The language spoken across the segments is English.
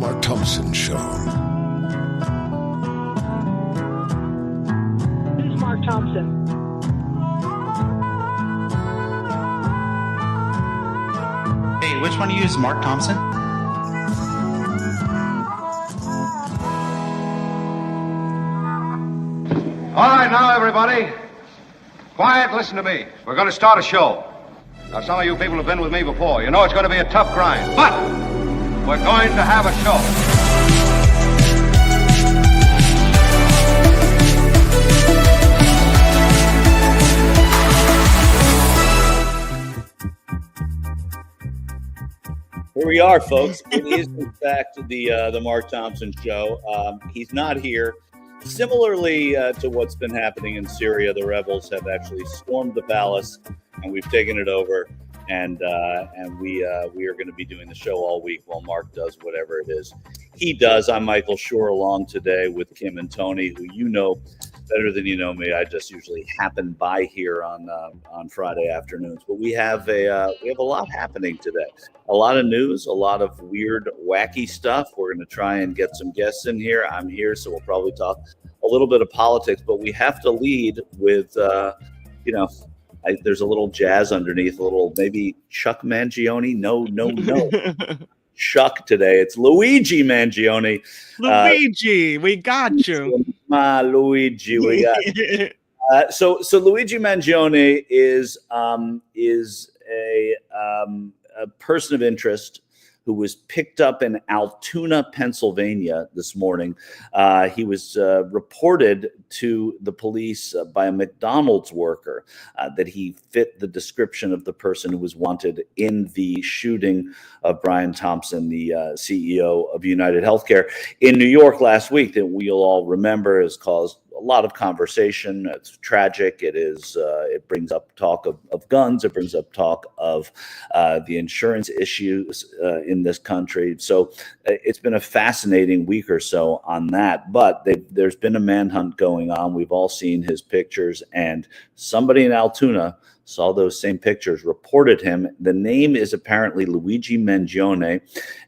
Mark Thompson Show. This is Mark Thompson. Hey, which one of you is Mark Thompson? All right, now, everybody. Quiet, listen to me. We're going to start a show. Now, some of you people have been with me before. You know it's going to be a tough grind, but we're going to have a show. Here we are, folks. It is, in fact, the Mark Thompson Show. He's not here. Similarly to what's been happening in Syria, the rebels have actually stormed the palace, and we've taken it over. And we are going to be doing the show all week while Mark does whatever it is he does. I'm Michael Shure, along today with Kim and Tony, who you know better than you know me. I just usually happen by here on Friday afternoons. But we have a lot happening today. A lot of news, a lot of weird, wacky stuff. We're going to try and get some guests in here. I'm here, so we'll probably talk a little bit of politics. But we have to lead with, there's a little jazz underneath, a little maybe Chuck Mangione. No. Chuck today. It's Luigi Mangione. Luigi, we got you. Luigi, we got you. So Luigi Mangione is a person of interest who was picked up in Altoona, Pennsylvania this morning. He was reported to the police by a McDonald's worker that he fit the description of the person who was wanted in the shooting of Brian Thompson, the CEO of UnitedHealth in New York last week, that we'll all remember has caused a lot of conversation. It's tragic. It is. It brings up talk of guns. It brings up talk of the insurance issues in this country. So it's been a fascinating week or so on that. But there's been a manhunt going on. We've all seen his pictures, and somebody in Altoona saw those same pictures, reported him. The name is apparently Luigi Mangione,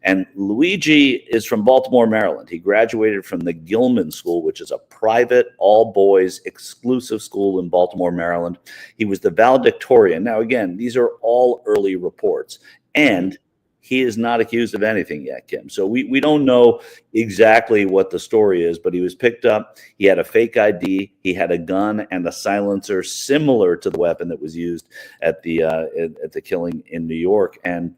and Luigi is from Baltimore, Maryland. He graduated from the Gilman School, which is a private, all-boys, exclusive school in Baltimore, Maryland. He was the valedictorian. Now, again, these are all early reports, and he is not accused of anything yet, Kim. So we don't know exactly what the story is, but he was picked up. He had a fake ID. He had a gun and a silencer similar to the weapon that was used at the killing in New York. And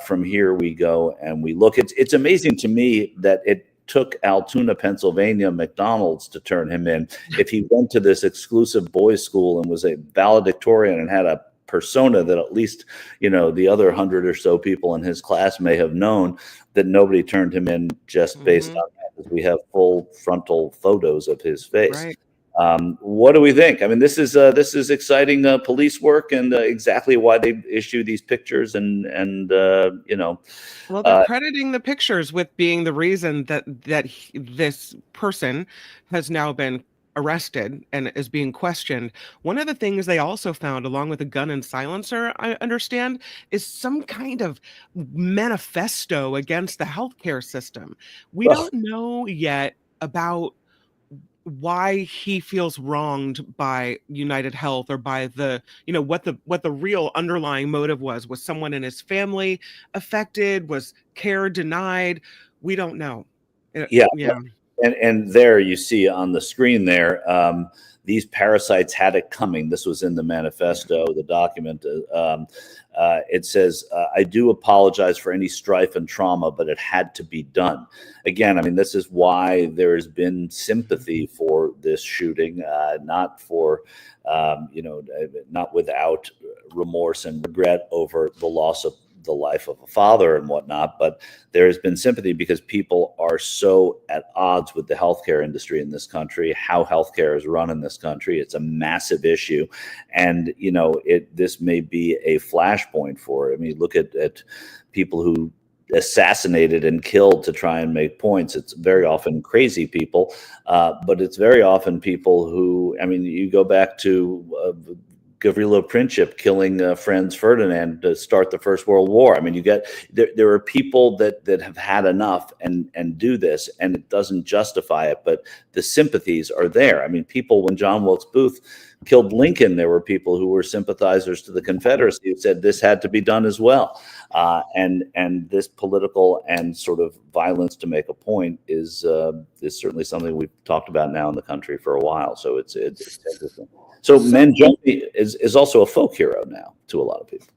from here we go and we look. It's amazing to me that it took Altoona, Pennsylvania McDonald's to turn him in. If he went to this exclusive boys' school and was a valedictorian and had a persona that at least, the other 100 or so people in his class may have known, that nobody turned him in just based on that, because we have full frontal photos of his face. Right. What do we think? I mean, this is exciting police work, and exactly why they issue these pictures, and Well, they're crediting the pictures with being the reason that this person has now been arrested and is being questioned. One of the things they also found, along with a gun and silencer, I understand, is some kind of manifesto against the healthcare system. We don't know yet about why he feels wronged by UnitedHealth, or by the, what the real underlying motive was. Was someone in his family affected? Was care denied? We don't know. Yeah. And there you see on the screen there, these parasites had it coming. This was in the manifesto, the document. It says, I do apologize for any strife and trauma, but it had to be done. Again, I mean, this is why there has been sympathy for this shooting, not without remorse and regret over the loss of the life of a father and whatnot, but there has been sympathy because people are so at odds with the healthcare industry in this country, how healthcare is run in this country. It's a massive issue, and this may be a flashpoint for it. I mean, look at people who assassinated and killed to try and make points. It's very often crazy people, but it's very often people who, I mean, you go back to Gavrilo Princip killing Franz Ferdinand to start the First World War. I mean, you get there are people that have had enough and do this, and it doesn't justify it, but the sympathies are there. I mean, people, when John Wilkes Booth killed Lincoln, there were people who were sympathizers to the Confederacy who said this had to be done as well. And this political and sort of violence to make a point is certainly something we've talked about now in the country for a while. So it's interesting. So Mangione is also a folk hero now to a lot of people.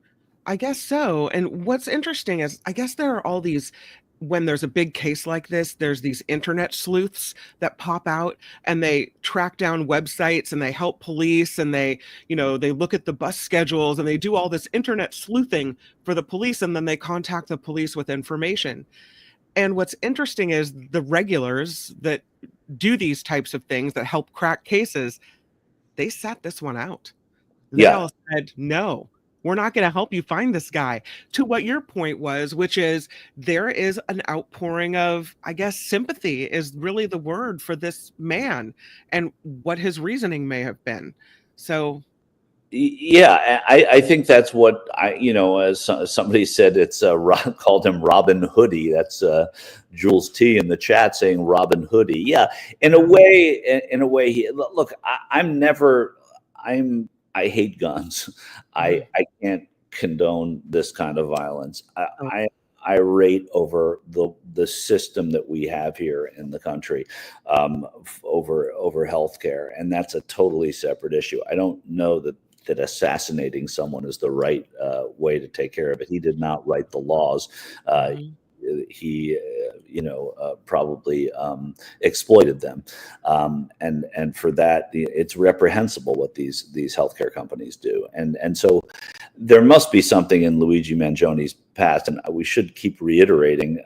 I guess so. And what's interesting is, I guess there are all these, when there's a big case like this, there's these internet sleuths that pop out and they track down websites and they help police, and they look at the bus schedules and they do all this internet sleuthing for the police, and then they contact the police with information. And what's interesting is the regulars that do these types of things that help crack cases, they sat this one out. They all said, no, we're not going to help you find this guy. To what your point was, which is there is an outpouring of, I guess, sympathy is really the word for this man and what his reasoning may have been. So, yeah, I think that's what as somebody said, it's called him Robin Hoodie. That's Jules T in the chat saying Robin Hoodie. Yeah, in a way, I hate guns. I can't condone this kind of violence. I irate over the system that we have here in the country, over healthcare, and that's a totally separate issue. I don't know that assassinating someone is the right way to take care of it. He did not write the laws. He probably exploited them, and for that, it's reprehensible what these healthcare companies do. And so there must be something in Luigi Mangione's past, and we should keep reiterating.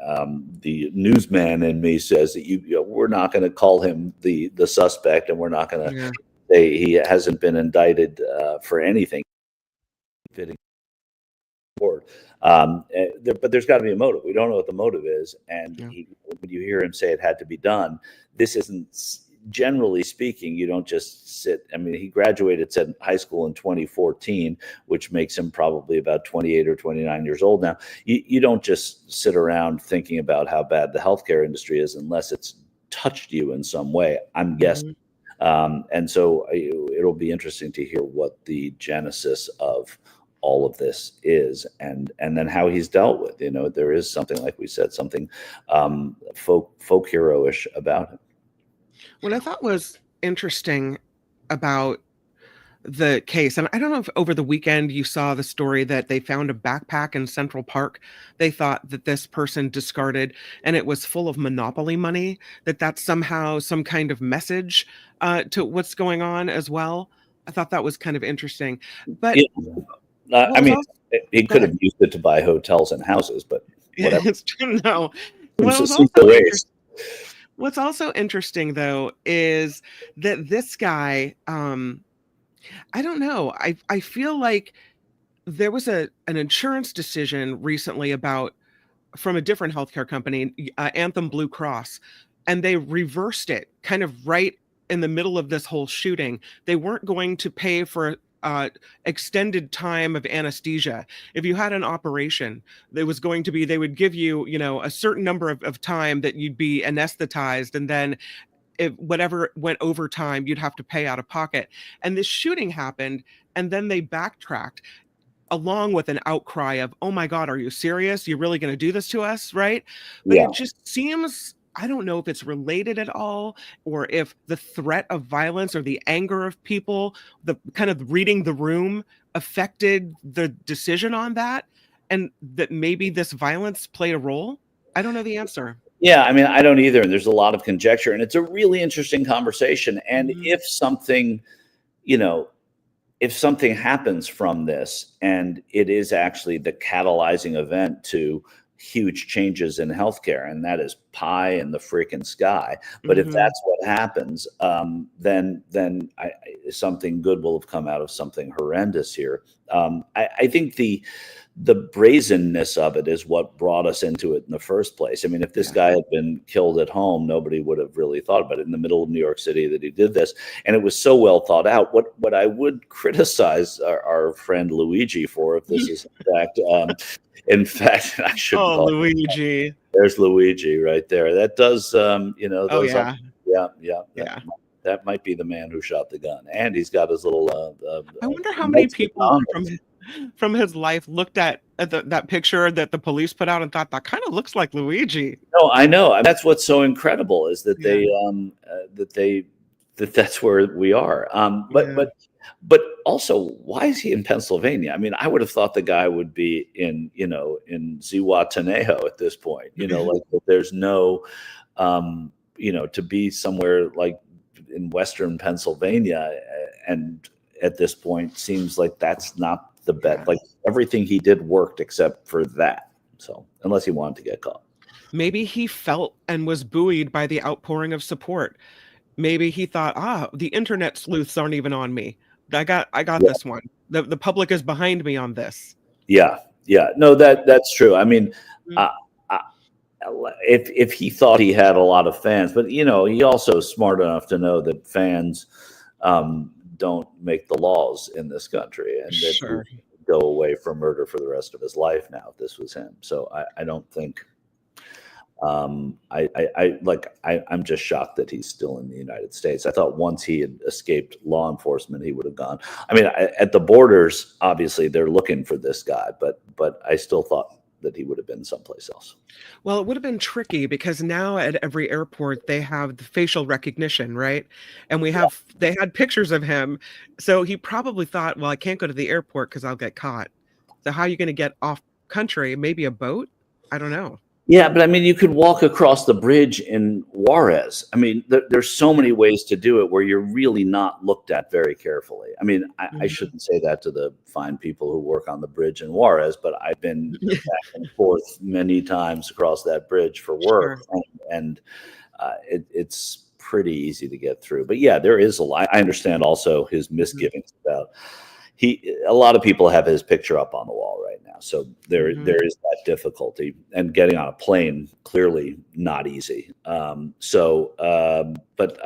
The newsman in me says that we're not going to call him the suspect, and we're not going to say he hasn't been indicted for anything fitting forward. But there's got to be a motive. We don't know what the motive is, and when you hear him say it had to be done, this isn't, generally speaking, you don't just sit. I mean, he graduated high school in 2014, which makes him probably about 28 or 29 years old now. You don't just sit around thinking about how bad the healthcare industry is unless it's touched you in some way, I'm guessing. And so it'll be interesting to hear what the genesis of all of this is, and then how he's dealt with. There is something, like we said, something folk hero-ish about him. What I thought was interesting about the case, and I don't know if over the weekend you saw the story that they found a backpack in Central Park they thought that this person discarded, and it was full of Monopoly money, that's somehow some kind of message to what's going on as well. I thought that was kind of interesting. But he could have used it to buy hotels and houses, but whatever. It's true. No. What's also interesting, though, is that this guy, I don't know. I feel like there was an insurance decision recently from a different healthcare company, Anthem Blue Cross, and they reversed it kind of right in the middle of this whole shooting. They weren't going to pay for extended time of anesthesia. If you had an operation, there was going to be, they would give you, a certain number of time that you'd be anesthetized, and then if whatever went over time, you'd have to pay out of pocket. And this shooting happened, and then they backtracked, along with an outcry of, oh my God, are you serious? You're really going to do this to us, right? But it just seems, I don't know if it's related at all, or if the threat of violence or the anger of people, the kind of reading the room affected the decision on that, and that maybe this violence played a role. I don't know the answer. Yeah, I mean, I don't either. And there's a lot of conjecture, and it's a really interesting conversation. And if something happens from this, and it is actually the catalyzing event to huge changes in healthcare, and that is pie in the freaking sky. But if that's what happens, then something good will have come out of something horrendous here. I think the brazenness of it is what brought us into it in the first place. I mean, if this guy had been killed at home, nobody would have really thought about it in the middle of New York City that he did this. And it was so well thought out. What I would criticize our friend Luigi for, if this is in fact, I should. Oh, Luigi. There's Luigi right there. That does, those. That might be the man who shot the gun, and he's got his little. I wonder how many people from his life looked at that picture that the police put out and thought that kind of looks like Luigi. No, I know. That's what's so incredible is that that's where we are. But also, why is he in Pennsylvania? I mean, I would have thought the guy would be in Zihuatanejo at this point. Like there's no, to be somewhere like in Western Pennsylvania, and at this point seems like that's not the bet. Like everything he did worked except for that. So unless he wanted to get caught, maybe he felt and was buoyed by the outpouring of support. Maybe he thought, the internet sleuths aren't even on me. I got this one. The public is behind me on this. Yeah. No, that's true. I mean, if he thought he had a lot of fans, but he also is smart enough to know that fans don't make the laws in this country, and that he would go away from murder for the rest of his life now if this was him. So I don't think. I'm just shocked that he's still in the United States. I thought once he had escaped law enforcement, he would have gone. I mean, at the borders, obviously they're looking for this guy, but I still thought that he would have been someplace else. Well, it would have been tricky because now at every airport they have the facial recognition, right? And they had pictures of him. So he probably thought, well, I can't go to the airport because I'll get caught. So how are you going to get off country? Maybe a boat? I don't know. Yeah, but I mean, you could walk across the bridge in Juarez. I mean, there's so many ways to do it where you're really not looked at very carefully. I mean, I shouldn't say that to the fine people who work on the bridge in Juarez, but I've been back and forth many times across that bridge for work, and it's pretty easy to get through. But yeah, there is a lot. I understand also his misgivings about. A lot of people have his picture up on the wall right now. So there is that difficulty, and getting on a plane, clearly not easy. But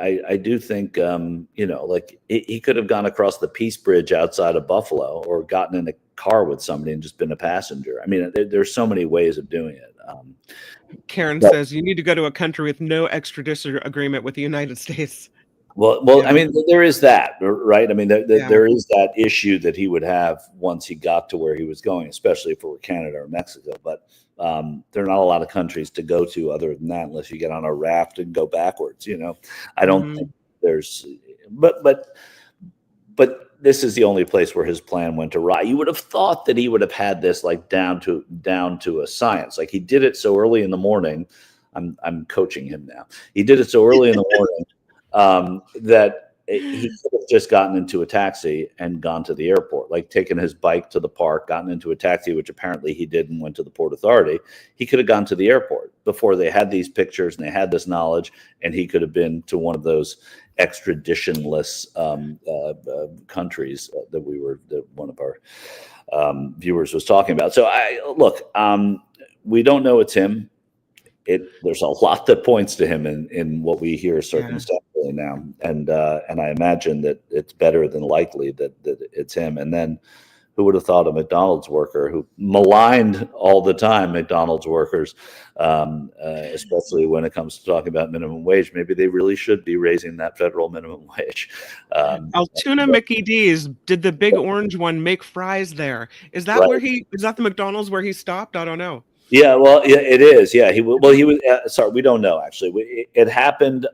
I do think, like he could have gone across the Peace Bridge outside of Buffalo or gotten in a car with somebody and just been a passenger. I mean, there's so many ways of doing it. Karen says you need to go to a country with no extradition agreement with the United States. Well, I mean, there is that, right? I mean, there is that issue that he would have once he got to where he was going, especially if it were Canada or Mexico. But there are not a lot of countries to go to other than that, unless you get on a raft and go backwards. I don't think there's, but this is the only place where his plan went awry. You would have thought that he would have had this like down to a science. Like he did it so early in the morning. I'm coaching him now. He did it so early in the morning. That he could have just gotten into a taxi and gone to the airport, like taken his bike to the park, gotten into a taxi, which apparently he did, and went to the Port Authority. He could have gone to the airport before they had these pictures and they had this knowledge, and he could have been to one of those extraditionless countries that one of our viewers was talking about. So we don't know it's him. There's a lot that points to him in what we hear circumstantially now, and I imagine that it's better than likely that it's him. And then, who would have thought a McDonald's worker who maligned all the time McDonald's workers, especially when it comes to talking about minimum wage? Maybe they really should be raising that federal minimum wage. Altoona Mickey D's, did the big orange one make fries there? Is that where is that the McDonald's where he stopped? I don't know. Yeah, well, it is. Yeah, he was. Sorry, we don't know actually. It happened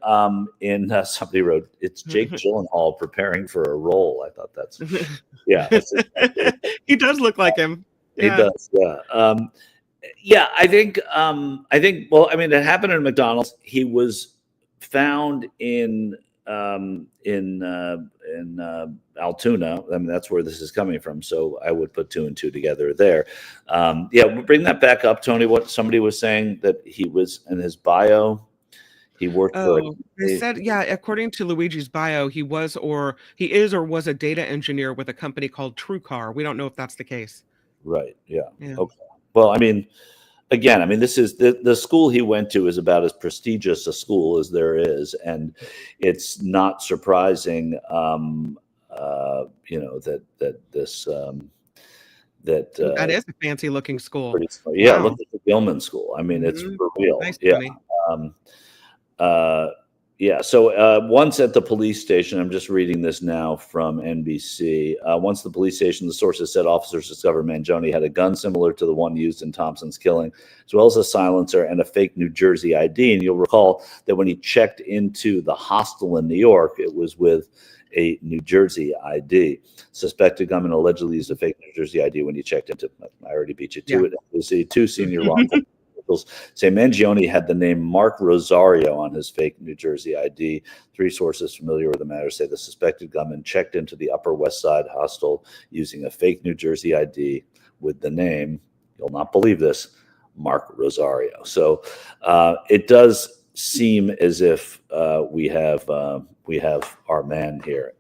in somebody wrote it's Jake Gyllenhaal preparing for a role. I thought that's he does look like him. He does. Yeah. I think. Well, I mean, it happened in McDonald's. He was found in Altoona. I mean, that's where this is coming from. So I would put 2 and 2 together there. We'll bring that back up, Tony. What somebody was saying that he was in his bio. He worked for. They said, according to Luigi's bio, he is or was a data engineer with a company called TrueCar. We don't know if that's the case. Right. Yeah. Okay. Well, I mean, again, this is the school he went to is about as prestigious a school as there is, and it's not surprising, that this that is a fancy looking school. Yeah, wow. Look at the Gilman School. I mean, it's for real. Nice, So once at the police station, I'm just reading this now from NBC. Once the police station, the sources said officers discovered Mangione had a gun similar to the one used in Thompson's killing, as well as a silencer and a fake New Jersey ID. And you'll recall that when he checked into the hostel in New York, it was with a New Jersey ID. Suspected gunman allegedly used a fake New Jersey ID when he checked into. I already beat you to it. It was 2 senior law enforcement say Mangione had the name Mark Rosario on his fake New Jersey ID. 3 sources familiar with the matter say the suspected gunman checked into the Upper West Side hostel using a fake New Jersey ID with the name, you'll not believe this, Mark Rosario. So it does seem as if we have our man here.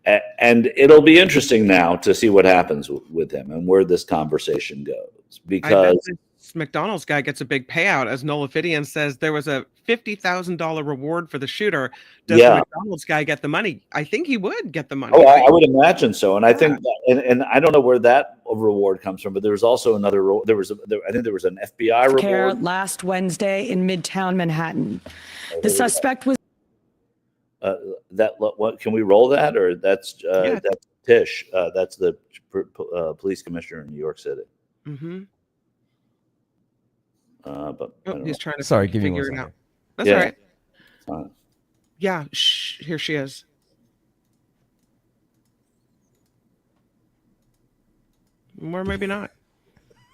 And it'll be interesting now to see what happens with him and where this conversation goes, because McDonald's guy gets a big payout. As Nola Fidian says, there was a $50,000 reward for the shooter. Does the McDonald's guy get the money? I think he would get the money. Oh, I would imagine so. And I think, and I don't know where that reward comes from, but there was also another. I think there was an FBI reward last Wednesday in Midtown Manhattan. The suspect was. What can we roll that, or that's Tish? That's the police commissioner in New York City. Mm-hmm. But he's trying to figure it out. That's all right. Yeah, here she is. Or maybe not.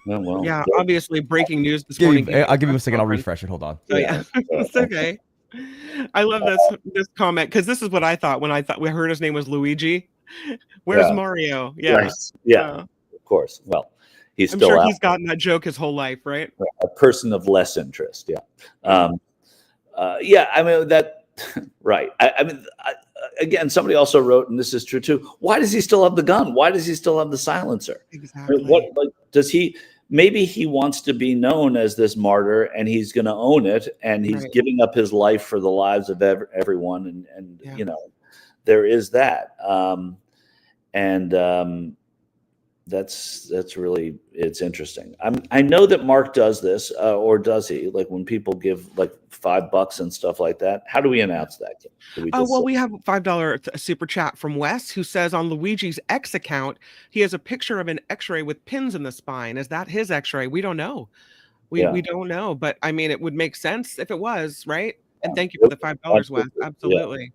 Well, obviously breaking news this morning. I'll give you a second. I'll refresh it. Hold on. Oh, yeah. It's okay. I love this comment, because this is what I thought when we heard his name was Luigi. Where's Mario? Yeah. Of course. Well, I'm sure he's gotten that joke his whole life, right? A person of less interest. Yeah. Right. Again, somebody also wrote, and this is true too, why does he still have the gun? Why does he still have the silencer? Exactly. Does he? Maybe he wants to be known as this martyr, and he's going to own it, and he's giving up his life for the lives of everyone, and there is that. That's really, it's interesting. I know that Mark does this, or does he? Like when people give like $5 and stuff like that. How do we announce that? We have a $5 super chat from Wes, who says on Luigi's X account, he has a picture of an X-ray with pins in the spine. Is that his X-ray? We don't know. We don't know, but I mean, it would make sense if it was, right? And thank you for the $5, Wes. Absolutely.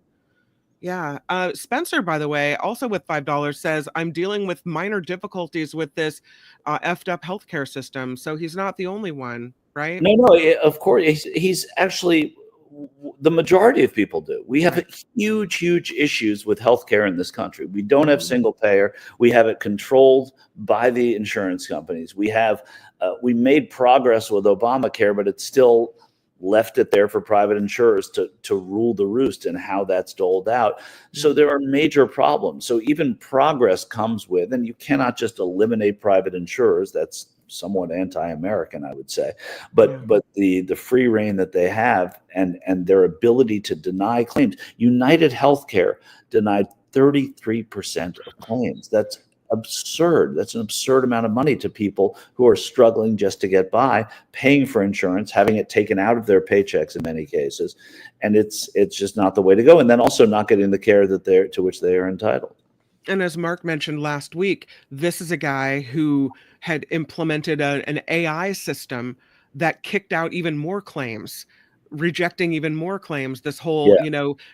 Yeah. Spencer, by the way, also with $5, says, I'm dealing with minor difficulties with this effed up healthcare system. So he's not the only one, right? No, of course. He's actually, the majority of people do. We have huge issues with healthcare in this country. We don't have single payer. We have it controlled by the insurance companies. We have, we made progress with Obamacare, but it's still left it there for private insurers to rule the roost and how that's doled out. So there are major problems. So even progress comes with, and you cannot just eliminate private insurers. That's somewhat anti-American, I would say. But the free reign that they have and their ability to deny claims. UnitedHealth denied 33% of claims. That's absurd. That's an absurd amount of money to people who are struggling just to get by, paying for insurance, having it taken out of their paychecks in many cases, and it's just not the way to go. And then also not getting the care to which they are entitled. And as Mark mentioned last week, this is a guy who had implemented an AI system that kicked out even more claims, rejecting even more claims. This whole,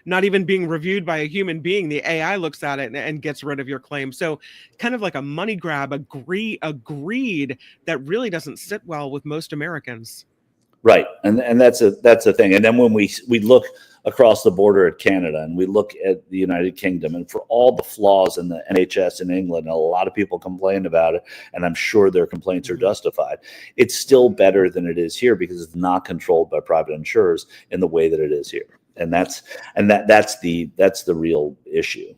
not even being reviewed by a human being, the AI looks at it and gets rid of your claim. So kind of like a money grab, a greed that really doesn't sit well with most Americans. Right. And that's a thing. And then when we look across the border at Canada and we look at the United Kingdom, and for all the flaws in the NHS in England, and a lot of people complain about it, and I'm sure their complaints are justified, it's still better than it is here because it's not controlled by private insurers in the way that it is here. And that's the real issue.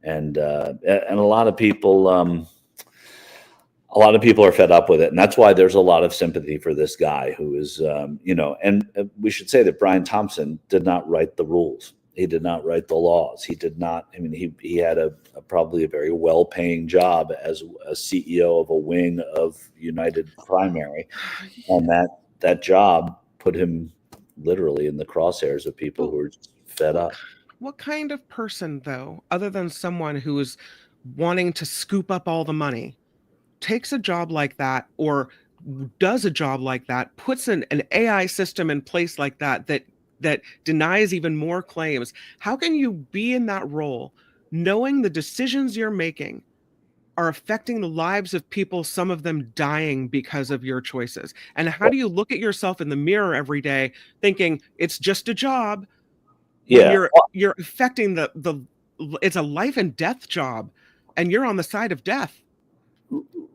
And a lot of people are fed up with it, and that's why there's a lot of sympathy for this guy who is, and we should say that Brian Thompson did not write the rules. He did not write the laws. He did not. I mean, he had probably a very well-paying job as a CEO of a wing of United Primary, and that job put him literally in the crosshairs of people who are just fed up. What kind of person, though, other than someone who is wanting to scoop up all the money, takes a job like that or does a job like that, puts an AI system in place like that denies even more claims? How can you be in that role knowing the decisions you're making are affecting the lives of people, some of them dying because of your choices? And how do you look at yourself in the mirror every day thinking it's just a job? Yeah, you're affecting it's a life and death job, and you're on the side of death.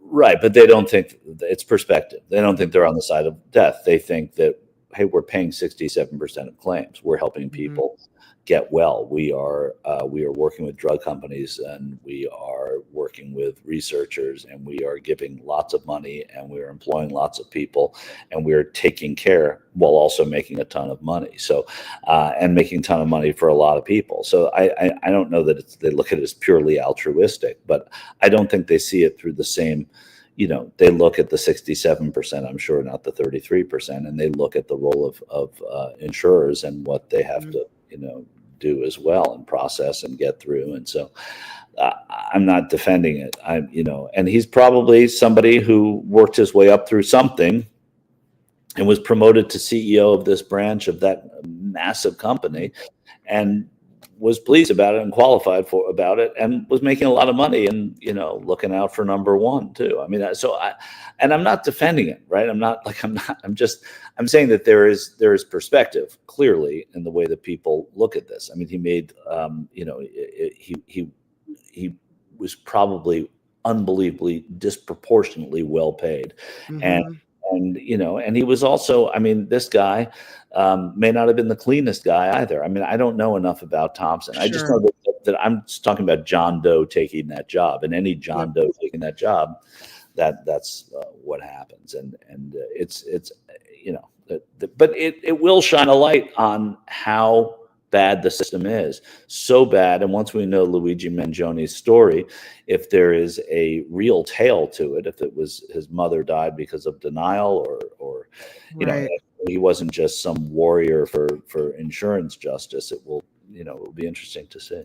Right, but they don't think it's perspective. They don't think they're on the side of death. They think that, hey, we're paying 67% of claims. We're helping people get well. We are working with drug companies, and we are working with researchers, and we are giving lots of money, and we are employing lots of people, and we are taking care while also making a ton of money. So, and making a ton of money for a lot of people. So I don't know that they look at it as purely altruistic, but I don't think they see it through the same. They look at the 67%, I'm sure, not the 33%, and they look at the role of insurers and what they have to, do as well and process and get through. And so I'm not defending it. And he's probably somebody who worked his way up through something and was promoted to CEO of this branch of that massive company and was pleased about it and qualified about it and was making a lot of money and, looking out for number one too. I mean, and I'm not defending it, right? I'm saying that there is perspective clearly in the way that people look at this. I mean, he made, he was probably unbelievably disproportionately well paid. And he was also, I mean, this guy may not have been the cleanest guy either. I mean, I don't know enough about Thompson. Sure. I just know that I'm just talking about John Doe taking that job, and any John Doe taking that job, that's what happens. And it's but it will shine a light on how bad the system is. So bad. And once we know Luigi Mangioni's story, if there is a real tale to it, if it was his mother died because of denial or he wasn't just some warrior for insurance justice, it will be interesting to see.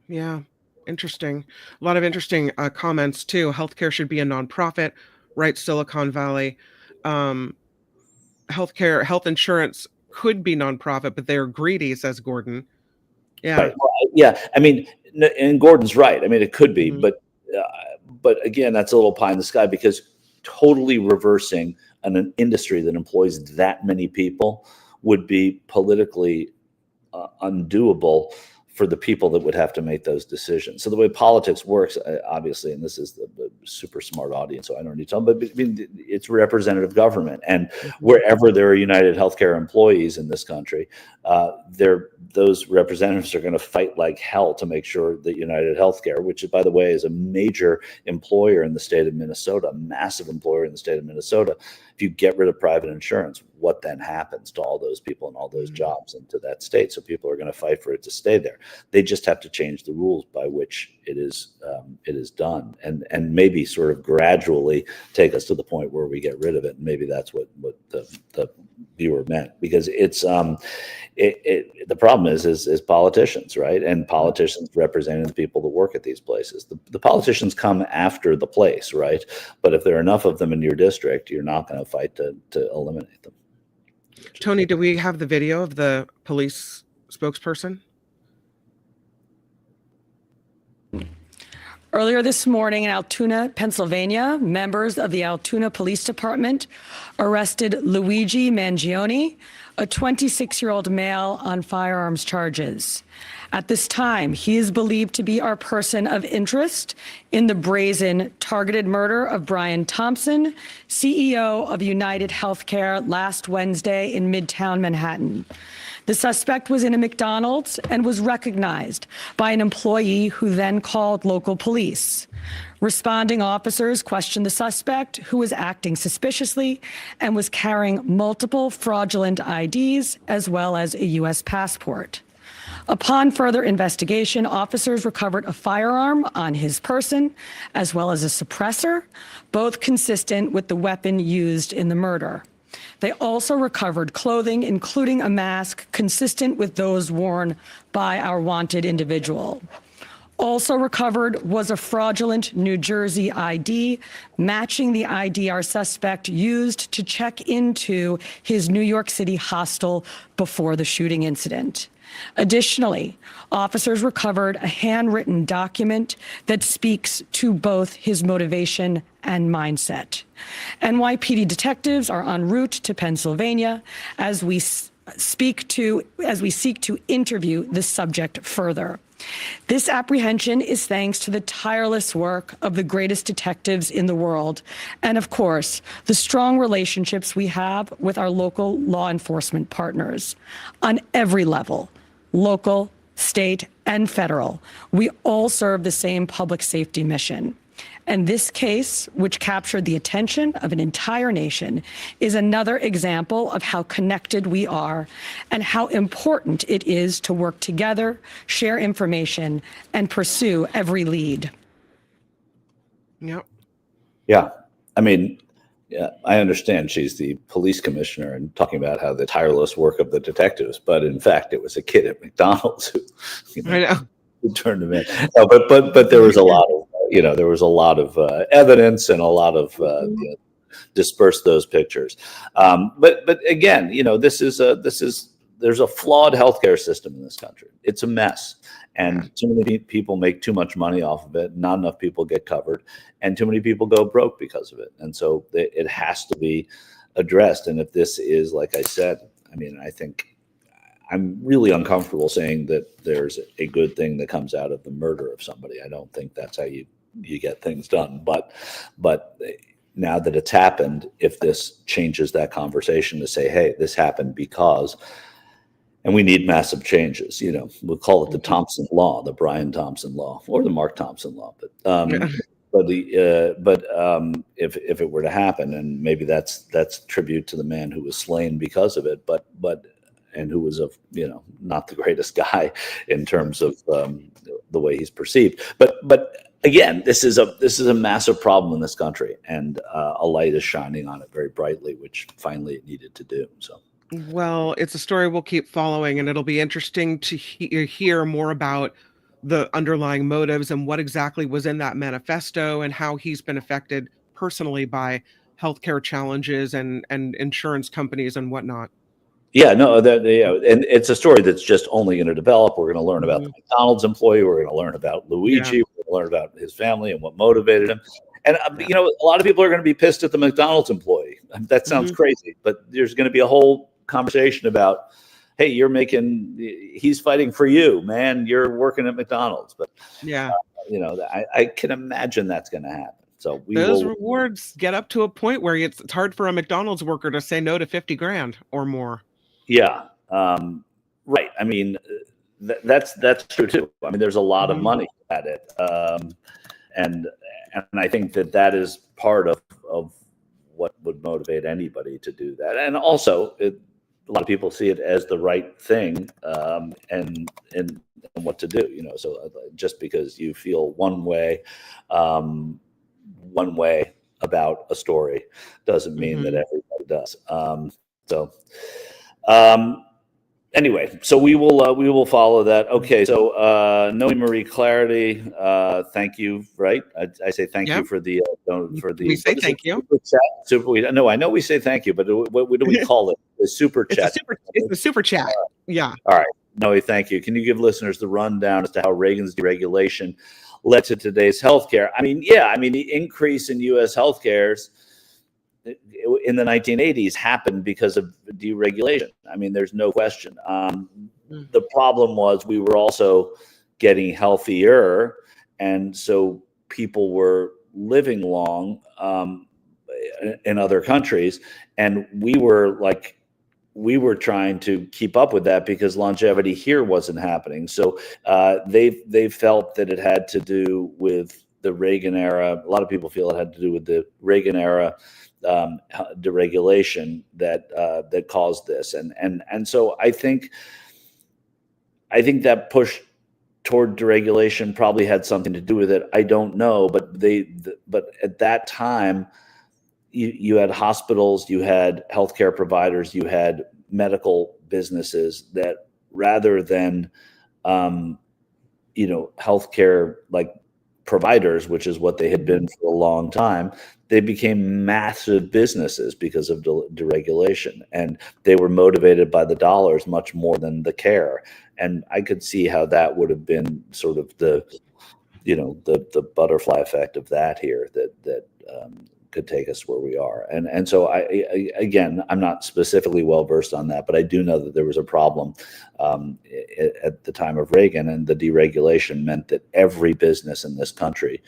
Yeah. Interesting. A lot of interesting comments too. Healthcare should be a nonprofit, right? Silicon Valley. Health insurance could be nonprofit, but they're greedy, says Gordon. Yeah. Right. Yeah. I mean, and Gordon's right. I mean, it could be, but again, that's a little pie in the sky, because totally reversing an industry that employs that many people would be politically undoable for the people that would have to make those decisions. So the way politics works, obviously, and this is the super smart audience, so I don't need to tell them, but it's representative government. And wherever there are United Healthcare employees in this country, those representatives are going to fight like hell to make sure that United Healthcare, which, by the way, is a major employer in the state of Minnesota, a massive employer in the state of Minnesota, if you get rid of private insurance, what then happens to all those people and all those jobs into that state? So people are going to fight for it to stay there. They just have to change the rules by which it is done, and maybe sort of gradually take us to the point where we get rid of it. And maybe that's what the viewer meant, because it's the problem is politicians, right? And politicians representing the people that work at these places. The politicians come after the place, right? But if there are enough of them in your district, you're not going to fight to eliminate them. Tony, do we have the video of the police spokesperson? Earlier this morning in Altoona, Pennsylvania, members of the Altoona Police Department arrested Luigi Mangione, a 26-year-old male, on firearms charges. At this time, he is believed to be our person of interest in the brazen targeted murder of Brian Thompson, CEO of UnitedHealth last Wednesday in Midtown Manhattan. The suspect was in a McDonald's and was recognized by an employee who then called local police. Responding officers questioned the suspect, who was acting suspiciously and was carrying multiple fraudulent IDs as well as a U.S. passport. Upon further investigation, officers recovered a firearm on his person as well as a suppressor, both consistent with the weapon used in the murder. They also recovered clothing, including a mask consistent with those worn by our wanted individual. Also recovered was a fraudulent New Jersey ID, matching the ID our suspect used to check into his New York City hostel before the shooting incident. Additionally, officers recovered a handwritten document that speaks to both his motivation and mindset. NYPD detectives are en route to Pennsylvania as we seek to interview the subject further. This apprehension is thanks to the tireless work of the greatest detectives in the world, and of course, the strong relationships we have with our local law enforcement partners. On every level, local, state, and federal, we all serve the same public safety mission. And this case, which captured the attention of an entire nation, is another example of how connected we are and how important it is to work together, share information, and pursue every lead. Yep. Yeah. I mean, yeah, I understand she's the police commissioner and talking about how the tireless work of the detectives, but in fact, it was a kid at McDonald's who turned him in. No, but there was a lot of, there was a lot of evidence and a lot of disperse those pictures. But again, there's a flawed healthcare system in this country. It's a mess. And too many people make too much money off of it. Not enough people get covered, and too many people go broke because of it. And so it has to be addressed. And if this is, like I said, I mean, I think I'm really uncomfortable saying that there's a good thing that comes out of the murder of somebody. I don't think that's how you get things done. But now that it's happened, if this changes that conversation to say, hey, this happened because. And we need massive changes. We'll call it the Thompson law, the Brian Thompson law, or the Mark Thompson law. But if it were to happen, and maybe that's tribute to the man who was slain because of it, but who was not the greatest guy in terms of the way he's perceived. But again, this is a massive problem in this country, and a light is shining on it very brightly, which finally it needed to do. So. Well, it's a story we'll keep following, and it'll be interesting to hear more about the underlying motives and what exactly was in that manifesto and how he's been affected personally by healthcare challenges and insurance companies and whatnot. Yeah, no, and it's a story that's just only going to develop. We're going to learn about the McDonald's employee. We're going to learn about Luigi. We're going to learn about his family and what motivated him. And, a lot of people are going to be pissed at the McDonald's employee. That sounds crazy, but there's going to be a whole conversation about, hey, he's fighting for you, man. You're working at McDonald's. But, I can imagine that's going to happen. So those rewards get up to a point where it's hard for a McDonald's worker to say no to $50,000 or more. Yeah. Right. I mean, that's true too. I mean, there's a lot of money at it. And I think that is part of what would motivate anybody to do that. And also, a lot of people see it as the right thing, and what to do. So just because you feel one way about a story doesn't mean that everybody does. Anyway, so we will follow that. Okay, so Noe Marie Clarity, thank you. Right, I say thank you for the We say thank you. Super chat. I know we say thank you, but what do we call it? The super chat. It's the super chat. Yeah. All right, Noe, thank you. Can you give listeners the rundown as to how Reagan's deregulation led to today's healthcare. I mean, yeah, I mean, the increase in U.S. healthcares in the 1980s happened because of deregulation. I mean, there's no question. The problem was we were also getting healthier, and so people were living long in other countries, and we were trying to keep up with that because longevity here wasn't happening. So they felt that it had to do with the Reagan era. A lot of people feel it had to do with the Reagan era deregulation that caused this, and so I think that push toward deregulation probably had something to do with it. I don't know, but at that time, you had hospitals, you had healthcare providers, you had medical businesses that, rather than healthcare like providers, which is what they had been for a long time, they became massive businesses because of deregulation, and they were motivated by the dollars much more than the care. And I could see how that would have been sort of the butterfly effect of that here that could take us where we are. And so again, I'm not specifically well versed on that, but I do know that there was a problem at the time of Reagan, and the deregulation meant that every business in this country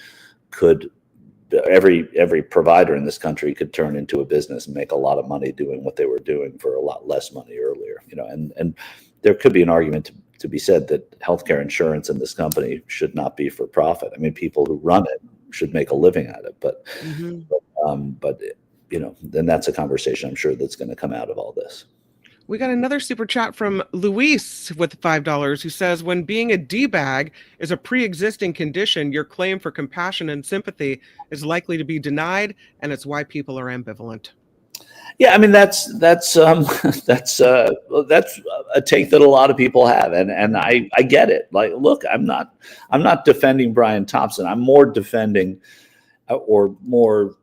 every provider in this country could turn into a business and make a lot of money doing what they were doing for a lot less money earlier. And there could be an argument to be said that healthcare insurance in this company should not be for profit. I mean, people who run it should make a living at it, but then that's a conversation I'm sure that's going to come out of all this. We got another super chat from Luis with $5 who says, when being a D-bag is a pre-existing condition, your claim for compassion and sympathy is likely to be denied, and it's why people are ambivalent. Yeah, I mean that's a take that a lot of people have, and I get it. Like, look, I'm not defending Brian Thompson. I'm more defending or more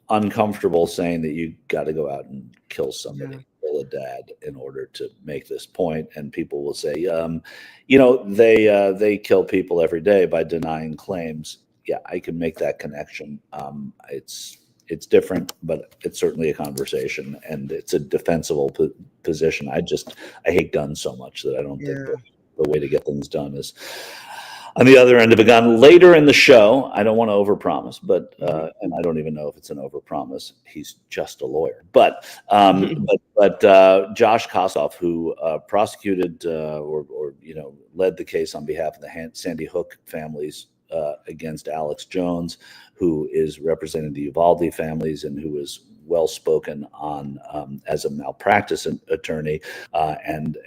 uncomfortable saying that you got to go out and kill somebody. Yeah. A dad in order to make this point, and people will say, they kill people every day by denying claims. Yeah, I can make that connection. It's different, but it's certainly a conversation, and it's a defensible position. I hate guns so much that I don't think the way to get things done is on the other end of a gun. Later in the show, I don't want to overpromise, but and I don't even know if it's an overpromise. He's just a lawyer, but Josh Koskoff, who prosecuted or led the case on behalf of the Sandy Hook families against Alex Jones, who is representing the Uvalde families and who is well spoken on as a malpractice attorney and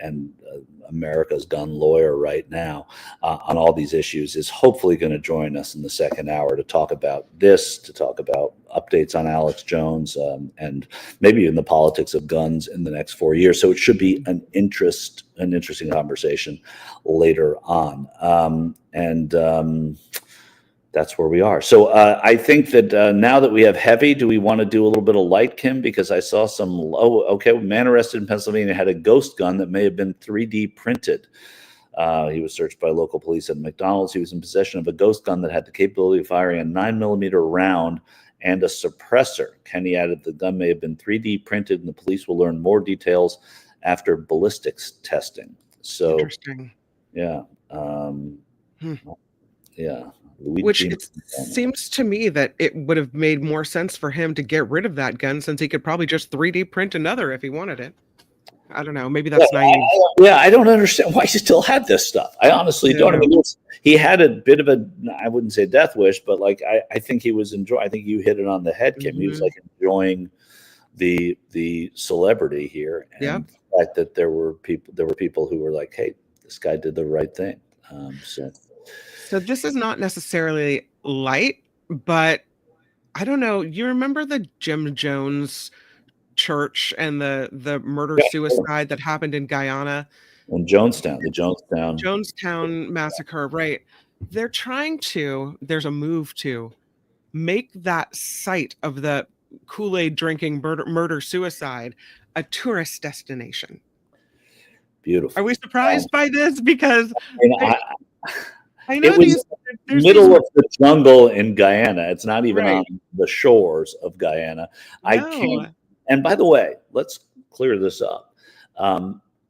America's gun lawyer right now on all these issues, is hopefully going to join us in the second hour to talk about this, to talk about updates on Alex Jones and maybe even the politics of guns in the next 4 years. So it should be an interesting conversation later on. That's where we are. So I think that now that we have heavy, do we want to do a little bit of light, Kim? Because I saw some, man arrested in Pennsylvania had a ghost gun that may have been 3D printed. He was searched by local police at McDonald's. He was in possession of a ghost gun that had the capability of firing a 9mm round and a suppressor. Kenny added the gun may have been 3D printed, and the police will learn more details after ballistics testing. So, interesting. Yeah. Yeah. Which it seems to me that it would have made more sense for him to get rid of that gun, since he could probably just 3D print another if he wanted it. I don't know. Maybe that's naive. I don't understand why he still had this stuff. I honestly don't. I mean, he had a bit of a, I wouldn't say death wish, but like I think he was enjoying. I think you hit it on the head, Kim. He was like enjoying the celebrity here, and the fact that there were people who were like, "Hey, this guy did the right thing." So this is not necessarily light, but I don't know. You remember the Jim Jones church and the murder-suicide that happened in Guyana? In Jonestown, the Jonestown massacre, right. There's a move to make that site of the Kool-Aid drinking murder-suicide a tourist destination. Beautiful. Are we surprised by this? Because I know It was there's middle these, of the jungle in Guyana. It's not even right. on the shores of Guyana. I No. can't. And by the way, let's clear this up.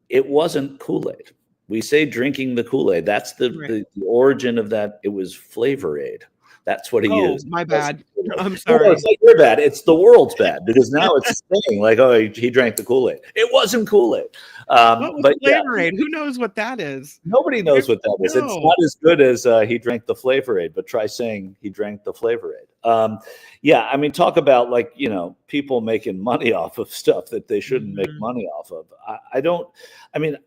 It wasn't Kool-Aid. We say drinking the Kool-Aid. That's Right. the origin of that. It was Flavor Aid. That's what he Oh, used. my bad. I'm No, sorry. it's not your bad. It's the world's bad because now it's saying like, oh, he drank the Kool-Aid. It wasn't Kool-Aid. What was But yeah, Flavor Aid? Who knows what that is? nobody knows what that is. It's No. not as good as he drank the Flavor Aid, but try saying he drank the Flavor Aid. Yeah, I mean, talk about like, people making money off of stuff that they shouldn't make money off of.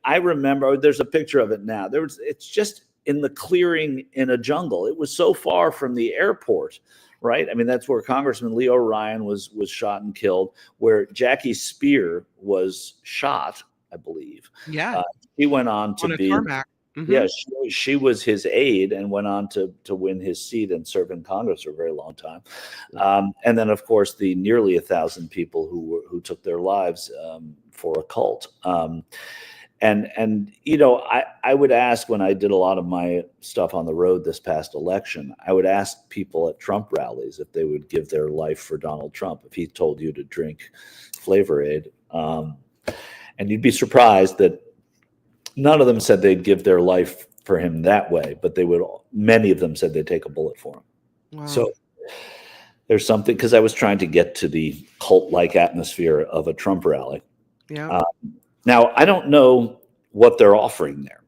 I remember there's a picture of it now. It's just in the clearing in a jungle. It was so far from the airport, right? I mean, that's where Congressman Leo Ryan was shot and killed, where Jackie Spear was shot, I believe. Yeah. He went on On to a be, tarmac. yeah, she was his aide and went on to win his seat and serve in Congress for a very long time. And then, of course, the nearly 1,000 people who took their lives for a cult. I would ask, when I did a lot of my stuff on the road this past election, I would ask people at Trump rallies if they would give their life for Donald Trump, if he told you to drink Flavor Aid. And you'd be surprised that none of them said they'd give their life for him that way, but many of them said they'd take a bullet for him. Wow. So there's something, because I was trying to get to the cult-like atmosphere of a Trump rally. Yeah. Now, I don't know what they're offering there.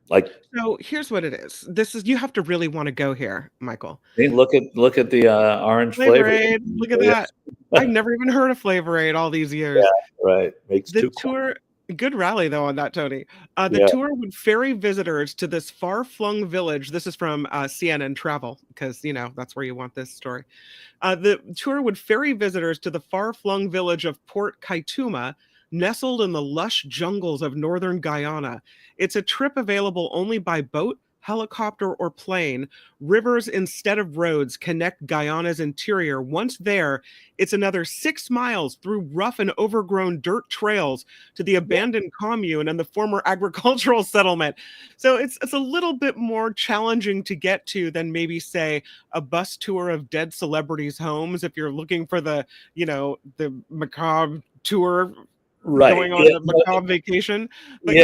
So here's what it is. You have to really want to go here, Michael. Hey, look at the orange Flavor flavor. Aid. Look at that. I've never even heard of Flavor Aid all these years. Yeah, right. Makes The two. tour, good rally though on that, Tony. The tour would ferry visitors to this far-flung village. This is from CNN Travel, because that's where you want this story. The tour would ferry visitors to the far-flung village of Port Kaituma, nestled in the lush jungles of northern Guyana. It's a trip available only by boat, helicopter, or plane. Rivers instead of roads connect Guyana's interior. Once there, it's another 6 miles through rough and overgrown dirt trails to the abandoned commune and the former agricultural settlement. So it's a little bit more challenging to get to than maybe, say, a bus tour of dead celebrities' homes if you're looking for the macabre tour. Right. Going on a macabre vacation. But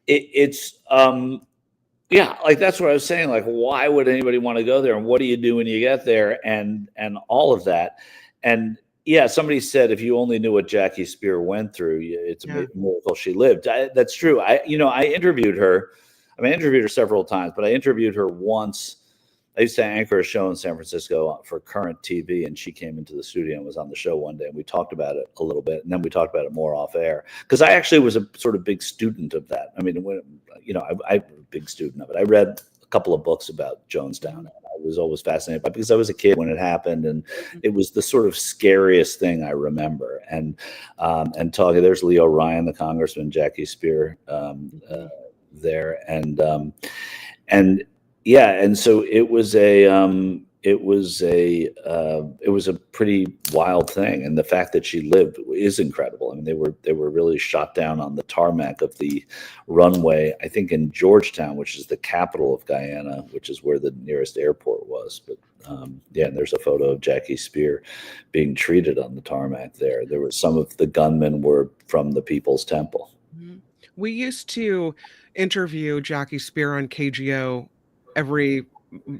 it's like that's what I was saying. Like, why would anybody want to go there? And what do you do when you get there? And all of that. And yeah, somebody said if you only knew what Jackie Spear went through, it's a miracle she lived. That's true. I interviewed her. I interviewed her several times, but I interviewed her once. I used to anchor a show in San Francisco for Current TV, and she came into the studio and was on the show one day, and we talked about it a little bit, and then we talked about it more off air, because I actually was a sort of big student of that. I'm a big student of it. I read a couple of books about Jonestown, and I was always fascinated by it because I was a kid when it happened, and it was the sort of scariest thing I remember. And talking, there's Leo Ryan, the congressman, Jackie Spear there, and so it was a pretty wild thing, and the fact that she lived is incredible. I mean, they were really shot down on the tarmac of the runway, I think in Georgetown, which is the capital of Guyana, which is where the nearest airport was. But and there's a photo of Jackie Spear being treated on the tarmac there. There were some of the gunmen were from the People's Temple. We used to interview Jackie Spear on KGO every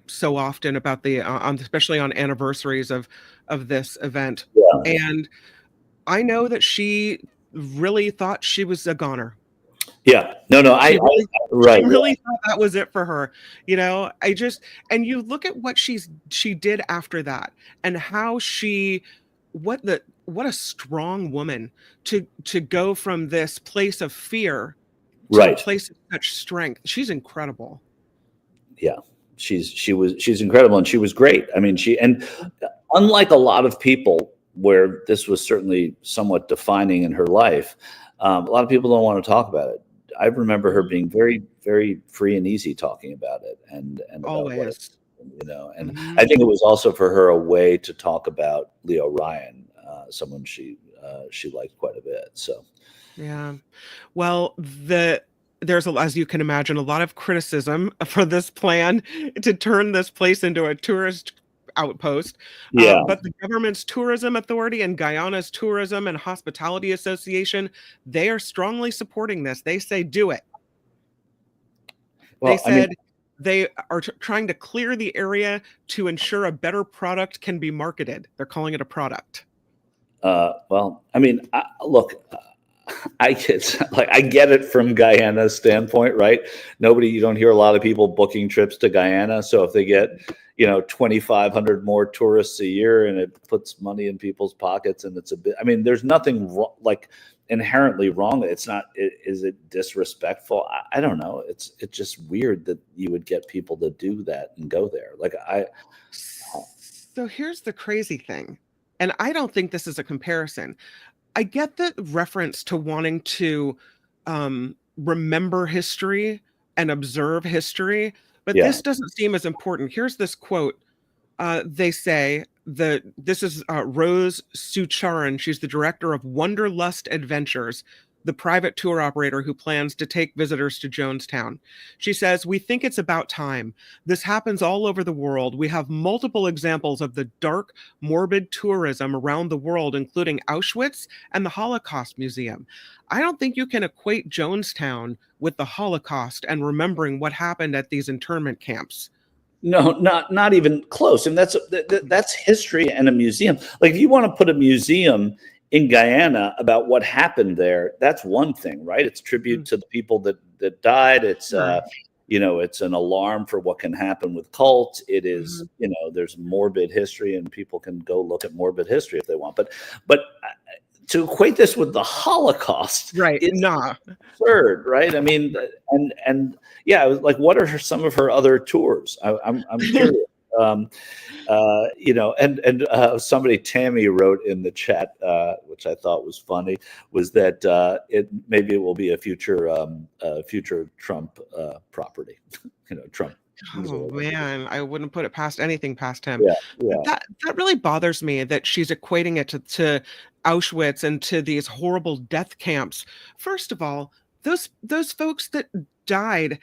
so often about especially on anniversaries of this event. And I know that she really thought she was a goner. Yeah, no, I really thought that was it for her. And you look at what she did after that, and how what a strong woman to go from this place of fear to a place of such strength. She's incredible. Yeah, she's incredible, and she was great. I mean, and unlike a lot of people where this was certainly somewhat defining in her life, a lot of people don't want to talk about it. I remember her being very, very free and easy talking about it, and always, and I think it was also for her a way to talk about Leo Ryan, someone she liked quite a bit. So, yeah, well, there's, as you can imagine, a lot of criticism for this plan to turn this place into a tourist outpost. But the government's tourism authority and Guyana's Tourism and Hospitality Association, they are strongly supporting this. They say do it. They said they are trying to clear the area to ensure a better product can be marketed. They're calling it a product. Look, I get it from Guyana's standpoint, right? You don't hear a lot of people booking trips to Guyana. So if they get, 2,500 more tourists a year and it puts money in people's pockets and it's a bit, there's nothing inherently wrong. It's not, is it disrespectful? I don't know. It's just weird that you would get people to do that and go there. So here's the crazy thing. And I don't think this is a comparison. I get the reference to wanting to remember history and observe history, but this doesn't seem as important. Here's this quote. They say this is Rose Sucharan. She's the director of Wanderlust Adventures, the private tour operator who plans to take visitors to Jonestown. She says, "We think it's about time. This happens all over the world. We have multiple examples of the dark, morbid tourism around the world, including Auschwitz and the Holocaust Museum. I don't think you can equate Jonestown with the Holocaust and remembering what happened at these internment camps." No, not even close. And that's history and a museum. If you want to put a museum in Guyana about what happened there, that's one thing, right? It's tribute to the people that died. It's it's an alarm for what can happen with cults. It is, there's morbid history, and people can go look at morbid history if they want. But to equate this with the Holocaust, right? It's absurd, right? What are some of her other tours? I'm curious. Somebody, Tammy, wrote in the chat, which I thought was funny, was that maybe it will be a future Trump property. Trump. Oh man, I wouldn't put it past anything past him. Yeah. That really bothers me that she's equating it to Auschwitz and to these horrible death camps. First of all, those folks that died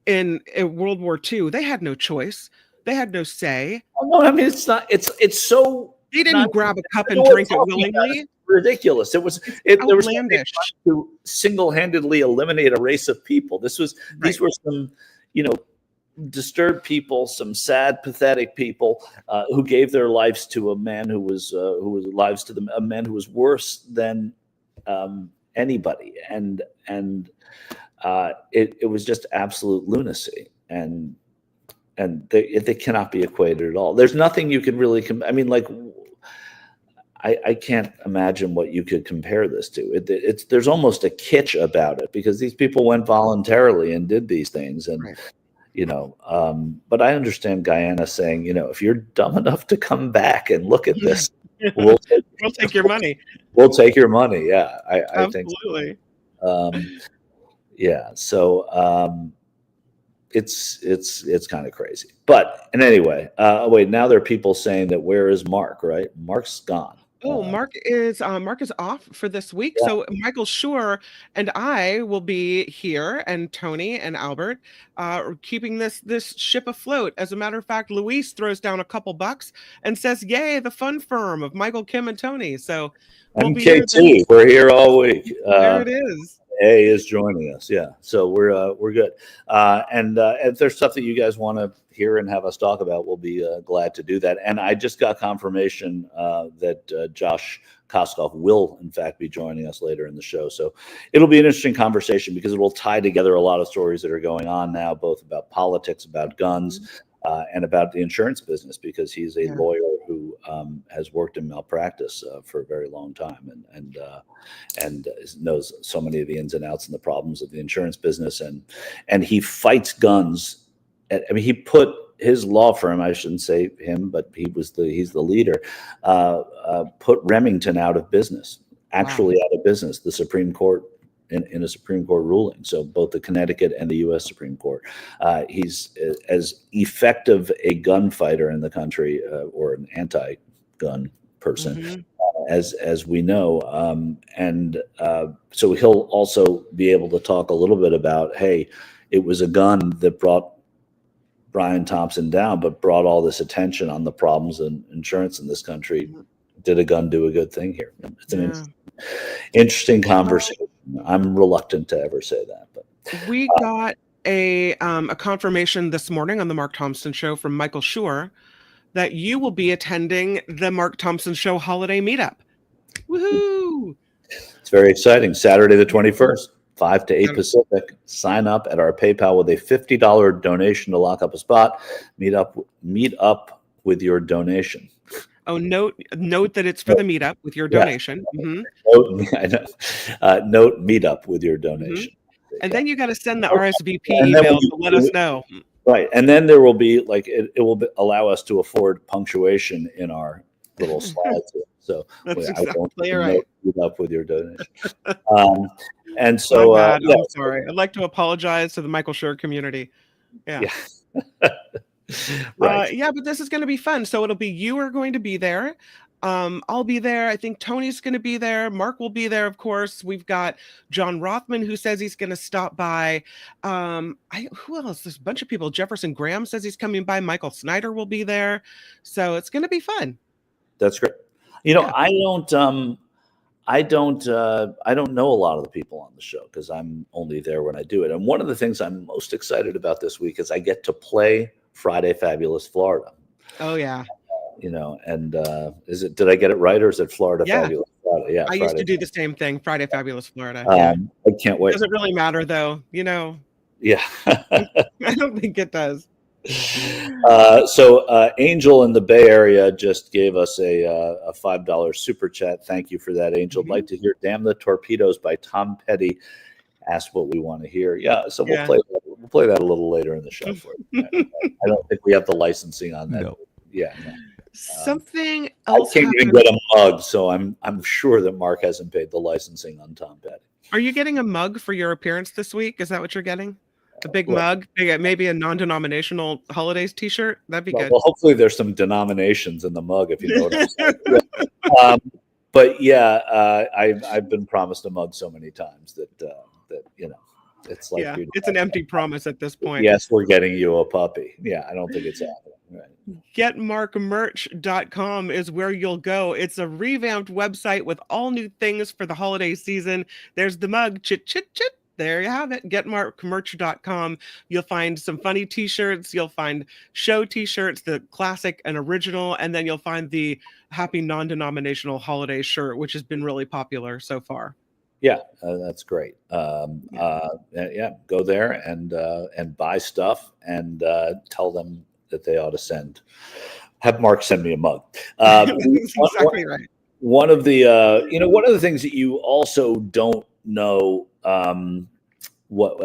in World War II, they had no choice. They had no say. No, it's not. It's so. They didn't grab a cup and drink it willingly. Ridiculous. There was outlandish to single-handedly eliminate a race of people. These were some, disturbed people, some sad, pathetic people who gave their lives to a man who was a man who was worse than anybody, and it was just absolute lunacy, and they cannot be equated at all. There's nothing you can really. I can't imagine what you could compare this to. There's almost a kitsch about it because these people went voluntarily and did these things, and. But I understand Guyana saying, if you're dumb enough to come back and look at this, we'll take your money. We'll take your money. Yeah, I think absolutely. So it's kind of crazy. But anyway, wait. Now there are people saying that where is Mark? Right, Mark's gone. Oh, Mark is off for this week. Yeah. So Michael Shure and I will be here, and Tony and Albert, keeping this ship afloat. As a matter of fact, Luis throws down a couple bucks and says, "Yay, the fun firm of Michael, Kim, and Tony." So we'll MKT, we're here all week. There it is. A is joining us, yeah. So we're good. And if there's stuff that you guys want to hear and have us talk about, we'll be glad to do that. And I just got confirmation that Josh Koskoff will, in fact, be joining us later in the show. So it'll be an interesting conversation because it will tie together a lot of stories that are going on now, both about politics, about guns, and about the insurance business, because he's a lawyer who has worked in malpractice for a very long time and knows so many of the ins and outs and the problems of the insurance business. And he fights guns. He put his law firm, I shouldn't say him, but he's the leader, put Remington out of business, out of business, the Supreme Court. In a Supreme Court ruling. So both the Connecticut and the U.S. Supreme Court. He's as effective a gunfighter in the country, or an anti-gun person, as we know, and so he'll also be able to talk a little bit about, hey, it was a gun that brought Brian Thompson down, but brought all this attention on the problems in insurance in this country. Did a gun do a good thing here? It's an interesting conversation. I'm reluctant to ever say that, but we got a confirmation this morning on the Mark Thompson Show from Michael Shure that you will be attending the Mark Thompson Show holiday meetup. Woohoo! It's very exciting. Saturday the 21st, 5 to 8 Pacific. Sign up at our PayPal with a $50 donation to lock up a spot. Meet up with your donation. Oh, note that it's for the meetup with your donation. Mm-hmm. Note meetup with your donation. Mm-hmm. And then you got to send the RSVP email to let us know. Right, and then there will be it will allow us to afford punctuation in our little slides. So that's exactly right. Meet up with your donation. And so, I'm sorry. I'd like to apologize to the Michael Shure community. Yeah. Right. But this is going to be fun. So it'll be, you are going to be there. I'll be there. I think Tony's going to be there. Mark will be there, of course. We've got John Rothman, who says he's going to stop by. Who else? There's a bunch of people. Jefferson Graham says he's coming by. Michael Snyder will be there. So it's going to be fun. That's great. You know, I don't know a lot of the people on the show because I'm only there when I do it. And one of the things I'm most excited about this week is I get to play Friday Fabulous Florida. Oh yeah. You know, and did I get it right, or is it Florida Fabulous Florida? Yeah, I used to do the same thing, Friday Fabulous Florida. I can't wait. Does it really matter though? You know. Yeah. I don't think it does. So Angel in the Bay Area just gave us a $5 super chat. Thank you for that, Angel. I'd like to hear "Damn the Torpedoes" by Tom Petty. Ask what we want to hear. Yeah, so we'll play that a little later in the show for you. I don't think we have the licensing on that. No. Yeah. No. Something else. I can't even get a mug, so I'm sure that Mark hasn't paid the licensing on Tom Petty. Are you getting a mug for your appearance this week? Is that what you're getting? A big mug, maybe a non-denominational holidays T-shirt. That'd be good. Well, hopefully there's some denominations in the mug, if you know what I'm saying. But yeah, I've been promised a mug so many times that you know, it's like it's an empty promise at this point. Yes, we're getting you a puppy. Yeah, I don't think it's happening. Right. Getmarkmerch.com is where you'll go. It's a revamped website with all new things for the holiday season. There's the mug, chit chit chit. There you have it. Getmarkmerch.com. You'll find some funny t-shirts. You'll find show t-shirts, the classic and original, and then you'll find the happy non-denominational holiday shirt, which has been really popular so far. Yeah, that's great. Go there and buy stuff and tell them that they ought to have Mark send me a mug. Exactly right. One of the things that you also don't know what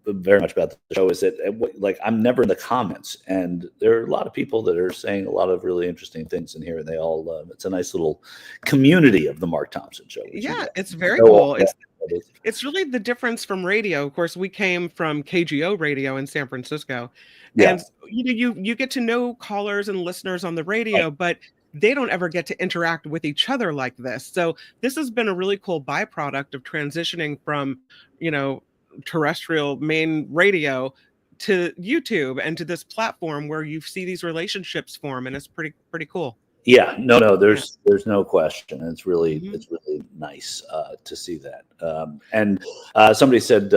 very much about the show is that I'm never in the comments, and there are a lot of people that are saying a lot of really interesting things in here, and they all it's a nice little community of the Mark Thompson Show. Yeah, it's very cool. It's really the difference from radio. Of course, we came from KGO radio in San Francisco, and you get to know callers and listeners on the radio, but they don't ever get to interact with each other like this. So this has been a really cool byproduct of transitioning from, terrestrial main radio to YouTube and to this platform where you see these relationships form, and it's pretty cool. Yeah, no, there's no question. It's really nice to see that. And somebody said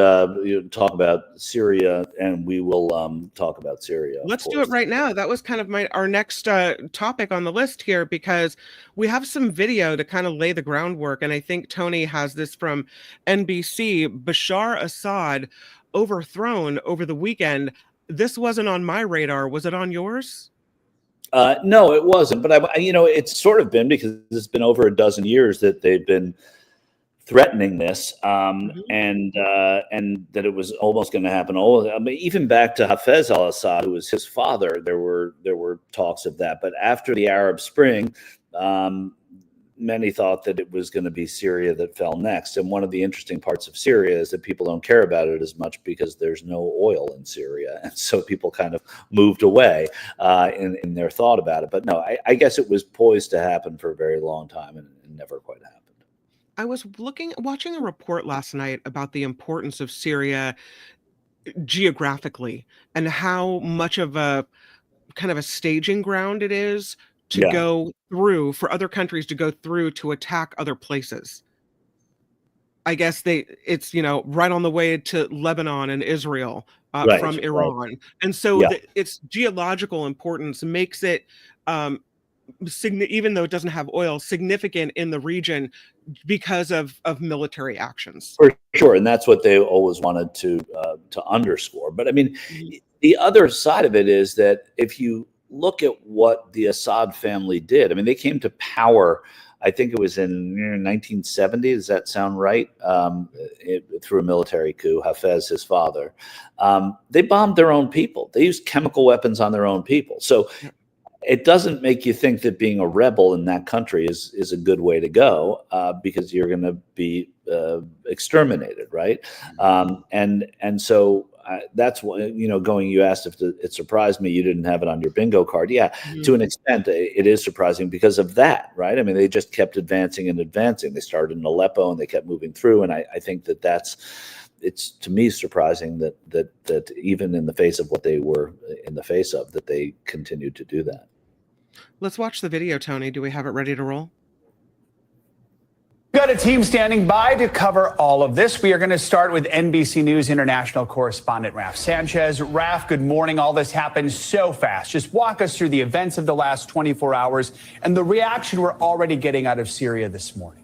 talk about Syria, and we will talk about Syria. Let's do it right now. That was kind of our next topic on the list here, because we have some video to kind of lay the groundwork. And I think Tony has this from NBC. Bashar Assad overthrown over the weekend. This wasn't on my radar. Was it on yours? No, it wasn't. But it's sort of been, because it's been over a dozen years that they've been threatening this, and that it was almost going to happen. Even back to Hafez al-Assad, who was his father, there were talks of that. But after the Arab Spring, many thought that it was going to be Syria that fell next. And one of the interesting parts of Syria is that people don't care about it as much because there's no oil in Syria. And so people kind of moved away in their thought about it. But no, I guess it was poised to happen for a very long time and never quite happened. I was watching a report last night about the importance of Syria geographically and how much of a kind of a staging ground it is to go through for other countries to go through to attack other places. I guess it's right on the way to Lebanon and Israel from Iran. Right. And so its geological importance makes it even though it doesn't have oil, significant in the region because of military actions. For sure, and that's what they always wanted to underscore. But I mean, the other side of it is that if you look at what the Assad family did, I mean, they came to power, I think it was in 1970. Does that sound right? Through a military coup, Hafez, his father. They bombed their own people. They used chemical weapons on their own people. So it doesn't make you think that being a rebel in that country is a good way to go because you're going to be exterminated, right? And so that's what, you asked if it surprised me you didn't have it on your bingo card. Yeah, to an extent, it is surprising because of that, right? I mean, they just kept advancing and advancing. They started in Aleppo and they kept moving through. And I think it's to me surprising that even in the face of what they were in the face of, that they continued to do that. Let's watch the video, Tony. Do we have it ready to roll? We've got a team standing by to cover all of this. We are going to start with NBC News international correspondent Raf Sanchez. Raf, good morning. All this happened so fast. Just walk us through the events of the last 24 hours and the reaction we're already getting out of Syria this morning.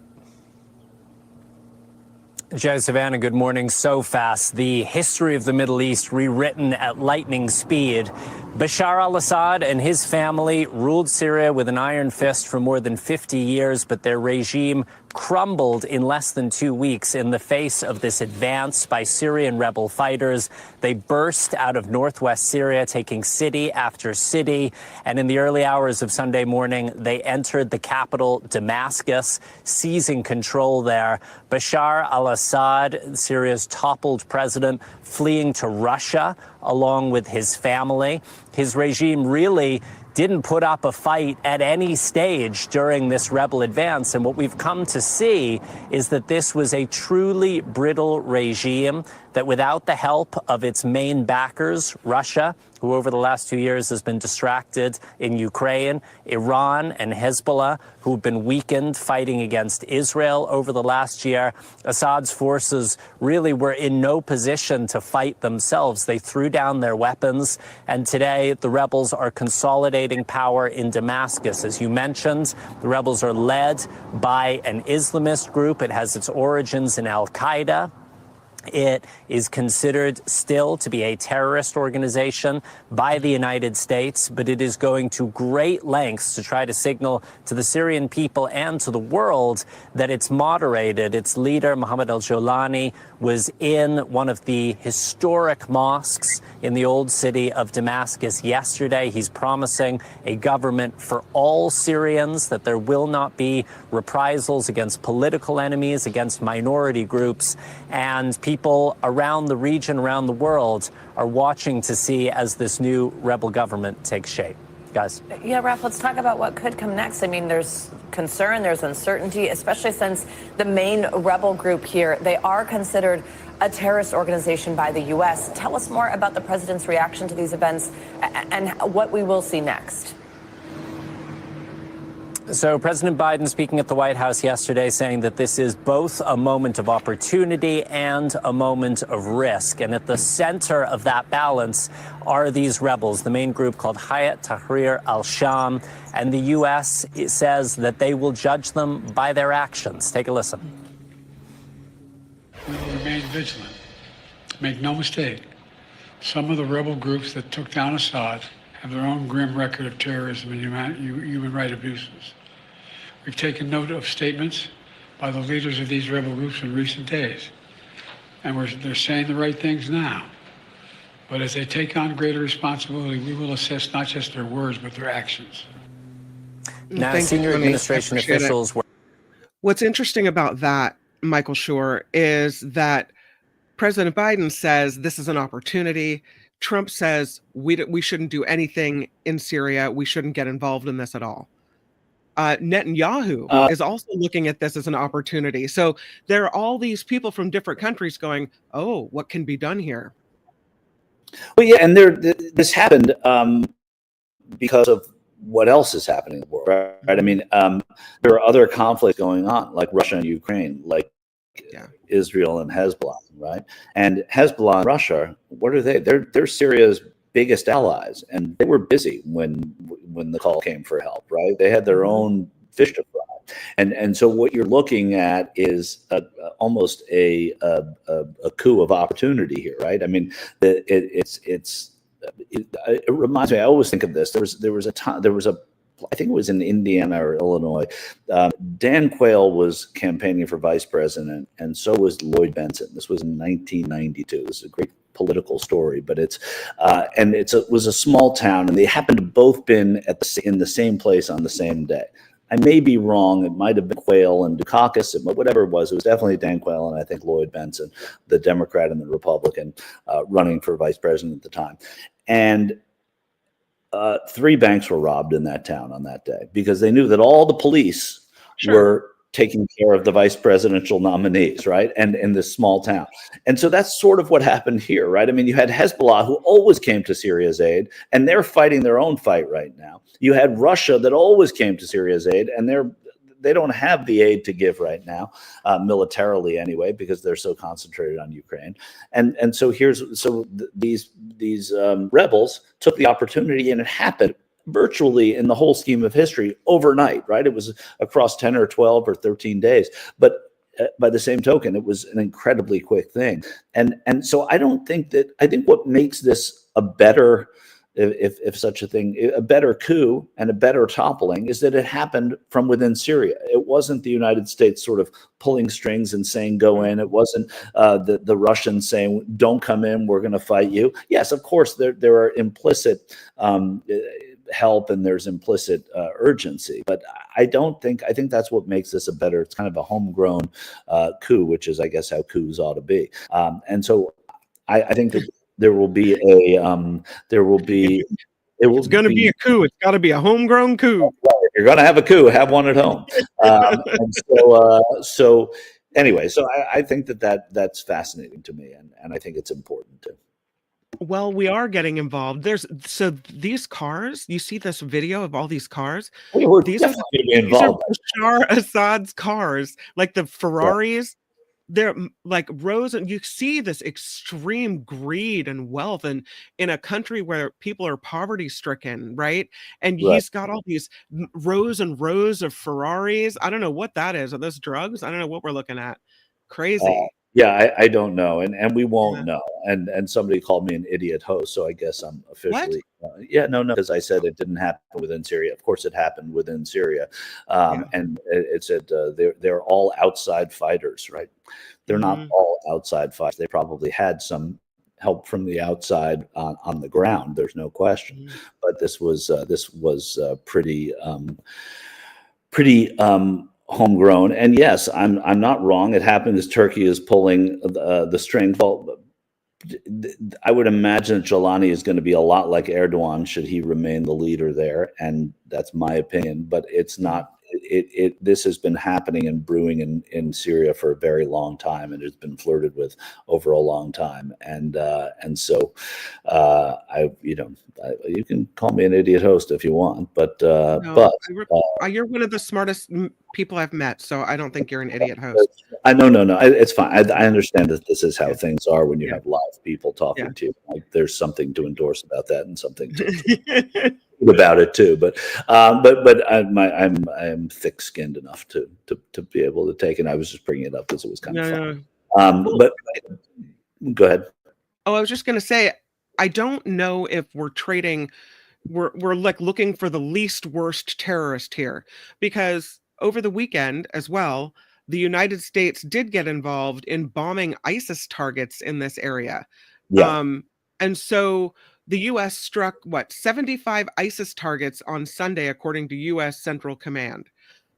Joe, Savannah, good morning. So fast. The history of the Middle East rewritten at lightning speed. Bashar al-Assad and his family ruled Syria with an iron fist for more than 50 years, but their regime crumbled in less than 2 weeks in the face of this advance by Syrian rebel fighters. They burst out of northwest Syria, taking city after city. And in the early hours of Sunday morning, they entered the capital, Damascus, seizing control there. Bashar al-Assad, Syria's toppled president, fleeing to Russia along with his family. His regime really didn't put up a fight at any stage during this rebel advance. And what we've come to see is that this was a truly brittle regime that without the help of its main backers, Russia, who over the last 2 years has been distracted in Ukraine, Iran and Hezbollah, who've been weakened fighting against Israel over the last year, Assad's forces really were in no position to fight themselves. They threw down their weapons, and today the rebels are consolidating power in Damascus. As you mentioned, the rebels are led by an Islamist group. It has its origins in Al-Qaeda. It is considered still to be a terrorist organization by the United States, but it is going to great lengths to try to signal to the Syrian people and to the world that it's moderated. Its leader, Mohammed al-Jolani, was in one of the historic mosques in the old city of Damascus yesterday. He's promising a government for all Syrians, that there will not be reprisals against political enemies, against minority groups, and people around the region, around the world, are watching to see as this new rebel government takes shape. Guys. Yeah, Raf, let's talk about what could come next. I mean, there's concern, there's uncertainty, especially since the main rebel group here, they are considered a terrorist organization by the U.S. Tell us more about the president's reaction to these events and what we will see next. So President Biden speaking at the White House yesterday saying that this is both a moment of opportunity and a moment of risk. And at the center of that balance are these rebels, the main group called Hayat Tahrir al-Sham. And the U.S. says that they will judge them by their actions. Take a listen. We will remain vigilant. Make no mistake, some of the rebel groups that took down Assad have their own grim record of terrorism and human rights abuses. We've taken note of statements by the leaders of these rebel groups in recent days, and they're saying the right things now. But as they take on greater responsibility, we will assess not just their words, but their actions. Now, senior administration officials were... What's interesting about that, Michael Shure, is that President Biden says this is an opportunity. Trump says we shouldn't do anything in Syria. We shouldn't get involved in this at all. Netanyahu is also looking at this as an opportunity. So there are all these people from different countries going, oh, what can be done here? Well, yeah, and this happened because of what else is happening in the world, right? I mean, there are other conflicts going on, like Russia and Ukraine, like Israel and Hezbollah, right? And Hezbollah and Russia, what are they? They're Syria's biggest allies, and they were busy when the call came for help, right? They had their own fish to fry, and so what you're looking at is almost a coup of opportunity here, right? I mean, it reminds me. I always think of this. There was a I think it was in Indiana or Illinois. Dan Quayle was campaigning for vice president, and so was Lloyd Bentsen. This was in 1992. This is a great political story, but it was a small town, and they happened to both been in the same place on the same day. I may be wrong. It might have been Quayle and Dukakis, but whatever it was definitely Dan Quayle and I think Lloyd Bentsen, the Democrat and the Republican, running for vice president at the time. And 3 banks were robbed in that town on that day because they knew that all the police were taking care of the vice presidential nominees, right? And in this small town. And so that's sort of what happened here, right? I mean, you had Hezbollah, who always came to Syria's aid, and they're fighting their own fight right now. You had Russia that always came to Syria's aid, and they don't have the aid to give right now, militarily anyway, because they're so concentrated on Ukraine. And so these rebels took the opportunity, and it happened virtually in the whole scheme of history overnight, right? It was across 10 or 12 or 13 days. But by the same token, it was an incredibly quick thing. And so I think what makes this a better, if such a thing, a better coup and a better toppling is that it happened from within Syria. It wasn't the United States sort of pulling strings and saying, go in. It wasn't the Russians saying, don't come in, we're going to fight you. Yes, of course, there are implicit help and there's implicit urgency, but I think that's what makes this it's kind of a homegrown coup, which is, I guess, how coups ought to be. And so I think that it's going to be a coup. It's got to be a homegrown coup. If you're going to have a coup, have one at home. So anyway, so I think that's fascinating to me, and I think it's important too. Well, we are getting involved. These cars, you see this video of all these cars? These are Bashar Assad's cars, like the Ferraris. Yeah. They're like rows, and you see this extreme greed and wealth, and in a country where people are poverty stricken, right? And he's got all these rows and rows of Ferraris. I don't know what that is. Are those drugs? I don't know what we're looking at. Crazy. Yeah, I don't know, and we won't know. And somebody called me an idiot host, so I guess I'm officially no, because I said it didn't happen within Syria. Of course, it happened within Syria, and it said they're all outside fighters, right? They're not all outside fighters. They probably had some help from the outside on the ground. There's no question, but this was pretty homegrown. And yes, I'm not wrong. It happened as Turkey is pulling the string. Well, I would imagine Jelani is going to be a lot like Erdogan should he remain the leader there, and that's my opinion. But it's not. This has been happening and brewing in Syria for a very long time, and it's been flirted with over a long time. And so you can call me an idiot host if you want, but you're one of the smartest people I've met, so I don't think you're an idiot host. No, it's fine. I understand that this is how things are when you have live people talking to you. Like, there's something to endorse about that and something to about it too. But I'm thick-skinned enough to be able to take it. I was just bringing it up because it was kind of fun. But go ahead. Oh, I was just going to say, I don't know if we're trading. We're like looking for the least worst terrorist here, because over the weekend as well, the United States did get involved in bombing ISIS targets in this area. Yeah. And so the U.S. struck 75 ISIS targets on Sunday, according to U.S. Central Command.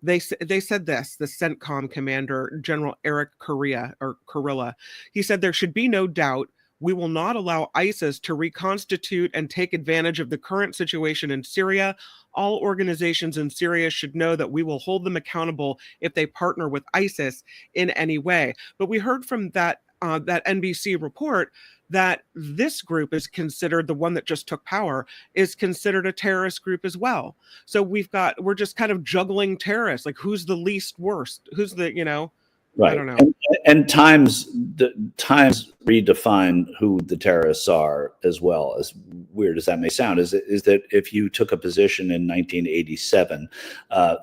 They said this, the CENTCOM commander, General Eric Kurilla. He said there should be no doubt we will not allow ISIS to reconstitute and take advantage of the current situation in Syria. All organizations in Syria should know that we will hold them accountable if they partner with ISIS in any way. But we heard from that NBC report that this group is considered, the one that just took power, is considered a terrorist group as well. So we're just kind of juggling terrorists. Like, who's the least worst? Who's the, Right. I don't know. And times redefine who the terrorists are, as well. As weird as that may sound, is that if you took a position in 1987,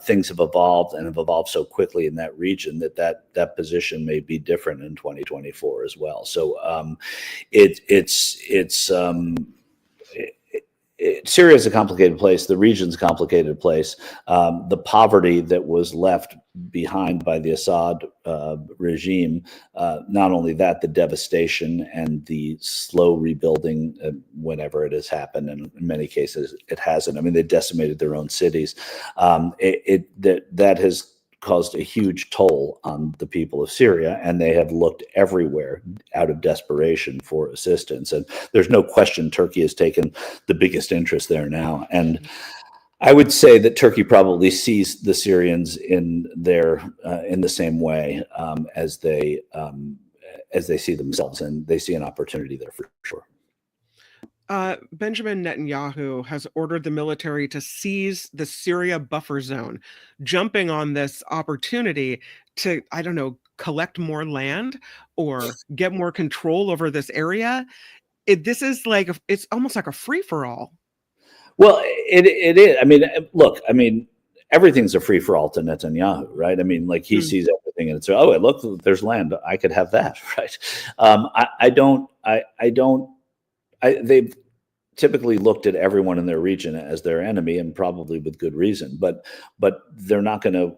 things have evolved and have evolved so quickly in that region that position may be different in 2024 as well. So Syria is a complicated place. The region's a complicated place. The poverty that was left behind by the Assad regime, not only that, the devastation and the slow rebuilding whenever it has happened, and in many cases it hasn't. I mean, they decimated their own cities. That has caused a huge toll on the people of Syria, and they have looked everywhere out of desperation for assistance. And there's no question Turkey has taken the biggest interest there now. And I would say that Turkey probably sees the Syrians in the same way as they see themselves, and they see an opportunity there for sure. Benjamin Netanyahu has ordered the military to seize the Syria buffer zone, jumping on this opportunity to, I don't know, collect more land or get more control over this area. This is it's almost like a free-for-all. Well, it is. I mean, look, everything's a free-for-all to Netanyahu, right? I mean, like, he sees everything and it's, oh, look, there's land. I could have that, right? They've typically looked at everyone in their region as their enemy, and probably with good reason, but they're not going to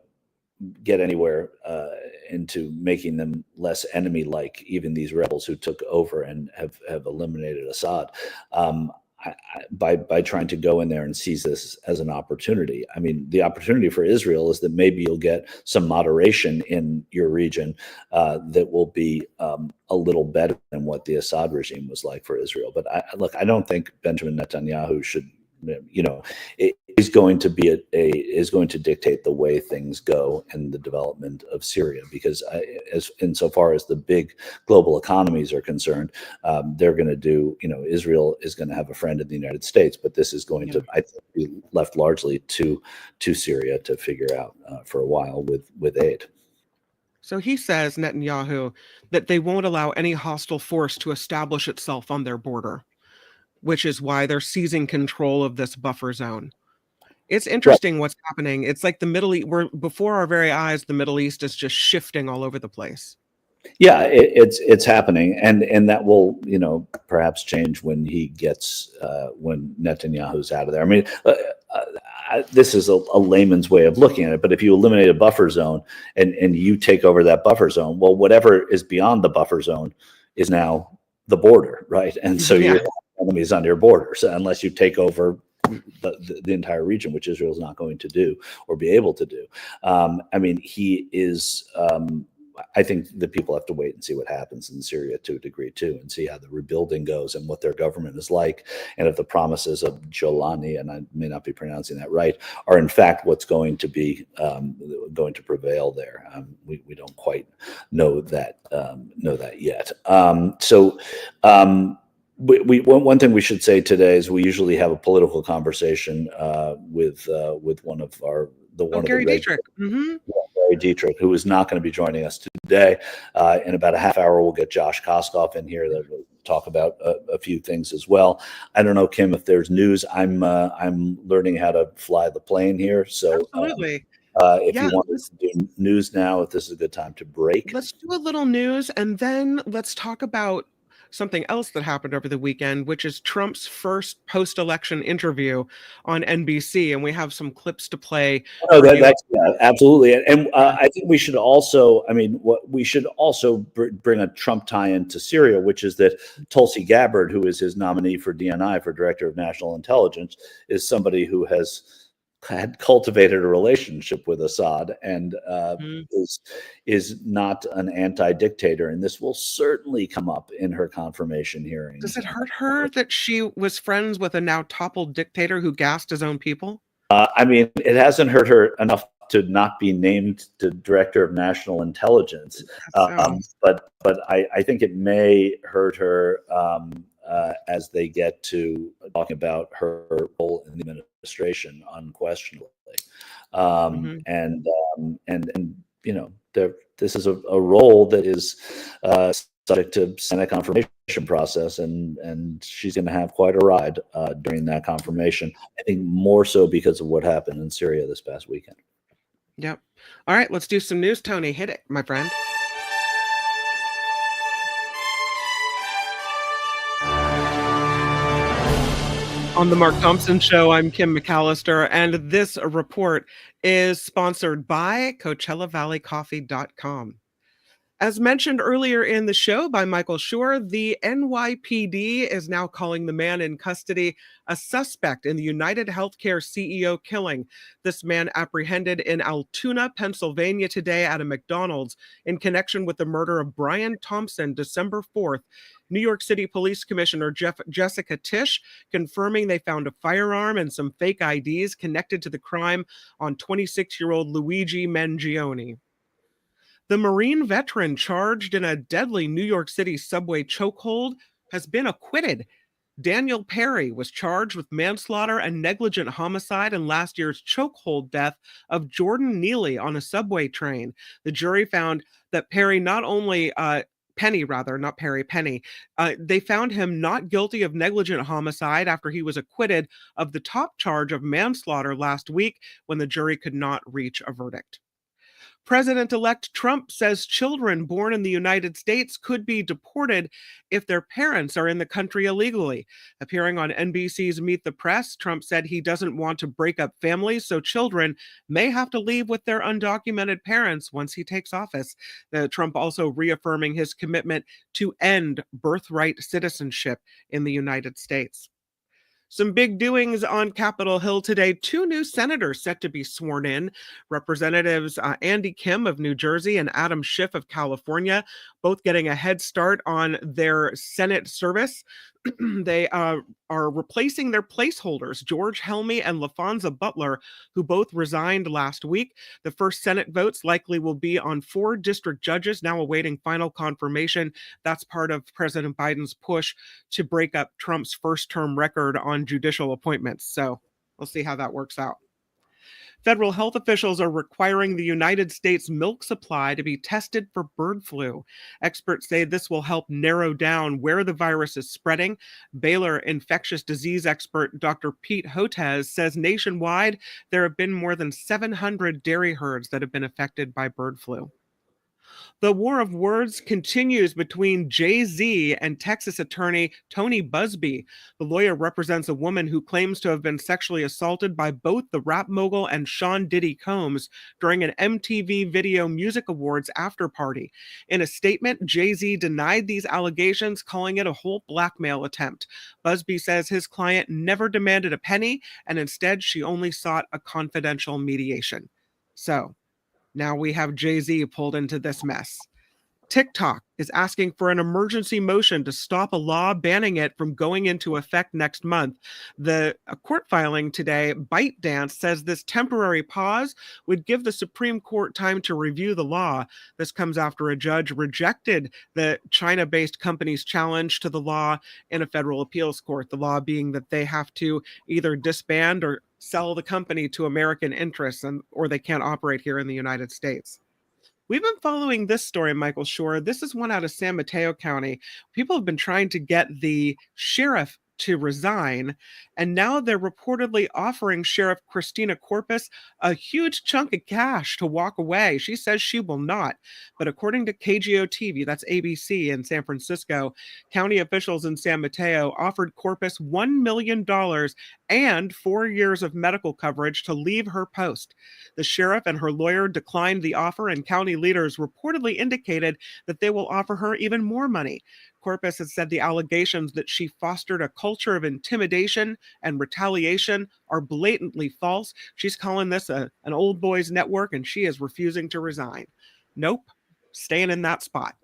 get anywhere into making them less enemy-like, even these rebels who took over and have eliminated Assad. By trying to go in there and seize this as an opportunity. I mean, the opportunity for Israel is that maybe you'll get some moderation in your region that will be a little better than what the Assad regime was like for Israel. But I don't think Benjamin Netanyahu should, is going to dictate the way things go in the development of Syria, because insofar as the big global economies are concerned, they're going to do, Israel is going to have a friend in the United States, but this is going to, I think, be left largely to Syria to figure out for a while with aid. So he says, Netanyahu, that they won't allow any hostile force to establish itself on their border, which is why they're seizing control of this buffer zone. It's interesting what's happening. It's like the Middle East, before our very eyes, the Middle East is just shifting all over the place. Yeah, it's happening, and that will, perhaps change when when Netanyahu's out of there. I mean, this is a layman's way of looking at it, but if you eliminate a buffer zone and you take over that buffer zone, well, whatever is beyond the buffer zone is now the border, right? And so your enemies on your border. So unless you take over the entire region, which Israel is not going to do or be able to do. He is. I think that people have to wait and see what happens in Syria to a degree too, and see how the rebuilding goes and what their government is like, and if the promises of Jolani, and I may not be pronouncing that right, are in fact what's going to be going to prevail there. We don't quite know that yet. One thing we should say today is we usually have a political conversation with one of Gary Dietrich. Gary Dietrich, who is not going to be joining us today. In about a half hour, we'll get Josh Koskoff in here that will talk about a few things as well. I don't know, Kim, if there's news. I'm learning how to fly the plane here, so absolutely. If you want to do news now, if this is a good time to break, let's do a little news, and then let's talk about something else that happened over the weekend, which is Trump's first post-election interview on NBC, and we have some clips to play. Oh, that's absolutely, and I think we should also, bring a Trump tie-in to Syria, which is that Tulsi Gabbard, who is his nominee for DNI, for Director of National Intelligence, is somebody who has had cultivated a relationship with Assad and Mhm. is not an anti-dictator, and this will certainly come up in her confirmation hearings. Does it hurt her that she was friends with a now toppled dictator who gassed his own people? I mean, it hasn't hurt her enough to not be named the director of national intelligence, but I think it may hurt her as they get to talking about her role in the administration, unquestionably. And you know, this is a role that is subject to Senate confirmation process, and she's going to have quite a ride during that confirmation. I think more so because of what happened in Syria this past weekend. Yep. All right, let's do some news, Tony. Hit it, my friend. On the Mark Thompson Show, I'm Kim McAllister, and this report is sponsored by CoachellaValleyCoffee.com. As mentioned earlier in the show by Michael Shure, the NYPD is now calling the man in custody a suspect in the UnitedHealth CEO killing. This man apprehended in Altoona, Pennsylvania today at a McDonald's in connection with the murder of Brian Thompson, December 4th. New York City Police Commissioner Jessica Tisch confirming they found a firearm and some fake IDs connected to the crime on 26-year-old Luigi Mangione. The Marine veteran charged in a deadly New York City subway chokehold has been acquitted. Daniel Perry was charged with manslaughter and negligent homicide in last year's chokehold death of Jordan Neely on a subway train. The jury found that Perry not only Penny, not Perry, Penny. They found him not guilty of negligent homicide after he was acquitted of the top charge of manslaughter last week when the jury could not reach a verdict. President-elect Trump says children born in the United States could be deported if their parents are in the country illegally. Appearing on NBC's Meet the Press, Trump said he doesn't want to break up families, so children may have to leave with their undocumented parents once he takes office. Trump also reaffirming his commitment to end birthright citizenship in the United States. Some big doings on Capitol Hill today. 2 new senators set to be sworn in. Representatives Andy Kim of New Jersey and Adam Schiff of California, both getting a head start on their Senate service. They are replacing their placeholders, George Helmy and LaFonza Butler, who both resigned last week. The first Senate votes likely will be on 4 district judges, now awaiting final confirmation. That's part of President Biden's push to break up Trump's first-term record on judicial appointments. So we'll see how that works out. Federal health officials are requiring the United States milk supply to be tested for bird flu. Experts say this will help narrow down where the virus is spreading. Baylor infectious disease expert Dr. Pete Hotez says nationwide there have been more than 700 dairy herds that have been affected by bird flu. The war of words continues between Jay-Z and Texas attorney Tony Busby. The lawyer represents a woman who claims to have been sexually assaulted by both the rap mogul and Sean Diddy Combs during an MTV Video Music Awards after party. In a statement, Jay-Z denied these allegations, calling it a whole blackmail attempt. Busby says his client never demanded a penny, and instead she only sought a confidential mediation. So, now we have Jay-Z pulled into this mess. TikTok is asking for an emergency motion to stop a law banning it from going into effect next month. A court filing today, ByteDance, says this temporary pause would give the Supreme Court time to review the law. This comes after a judge rejected the China-based company's challenge to the law in a federal appeals court, the law being that they have to either disband or sell the company to American interests, or they can't operate here in the United States. We've been following this story, Michael Shure. This is one out of San Mateo County. People have been trying to get the sheriff to resign, and now they're reportedly offering Sheriff Christina Corpus a huge chunk of cash to walk away. She says she will not, but according to KGO-TV, that's ABC in San Francisco, county officials in San Mateo offered Corpus $1 million and 4 years of medical coverage to leave her post. The sheriff and her lawyer declined the offer, and county leaders reportedly indicated that they will offer her even more money. Corpus has said the allegations that she fostered a culture of intimidation and retaliation are blatantly false. She's calling this an old boys network, and she is refusing to resign. Nope, staying in that spot.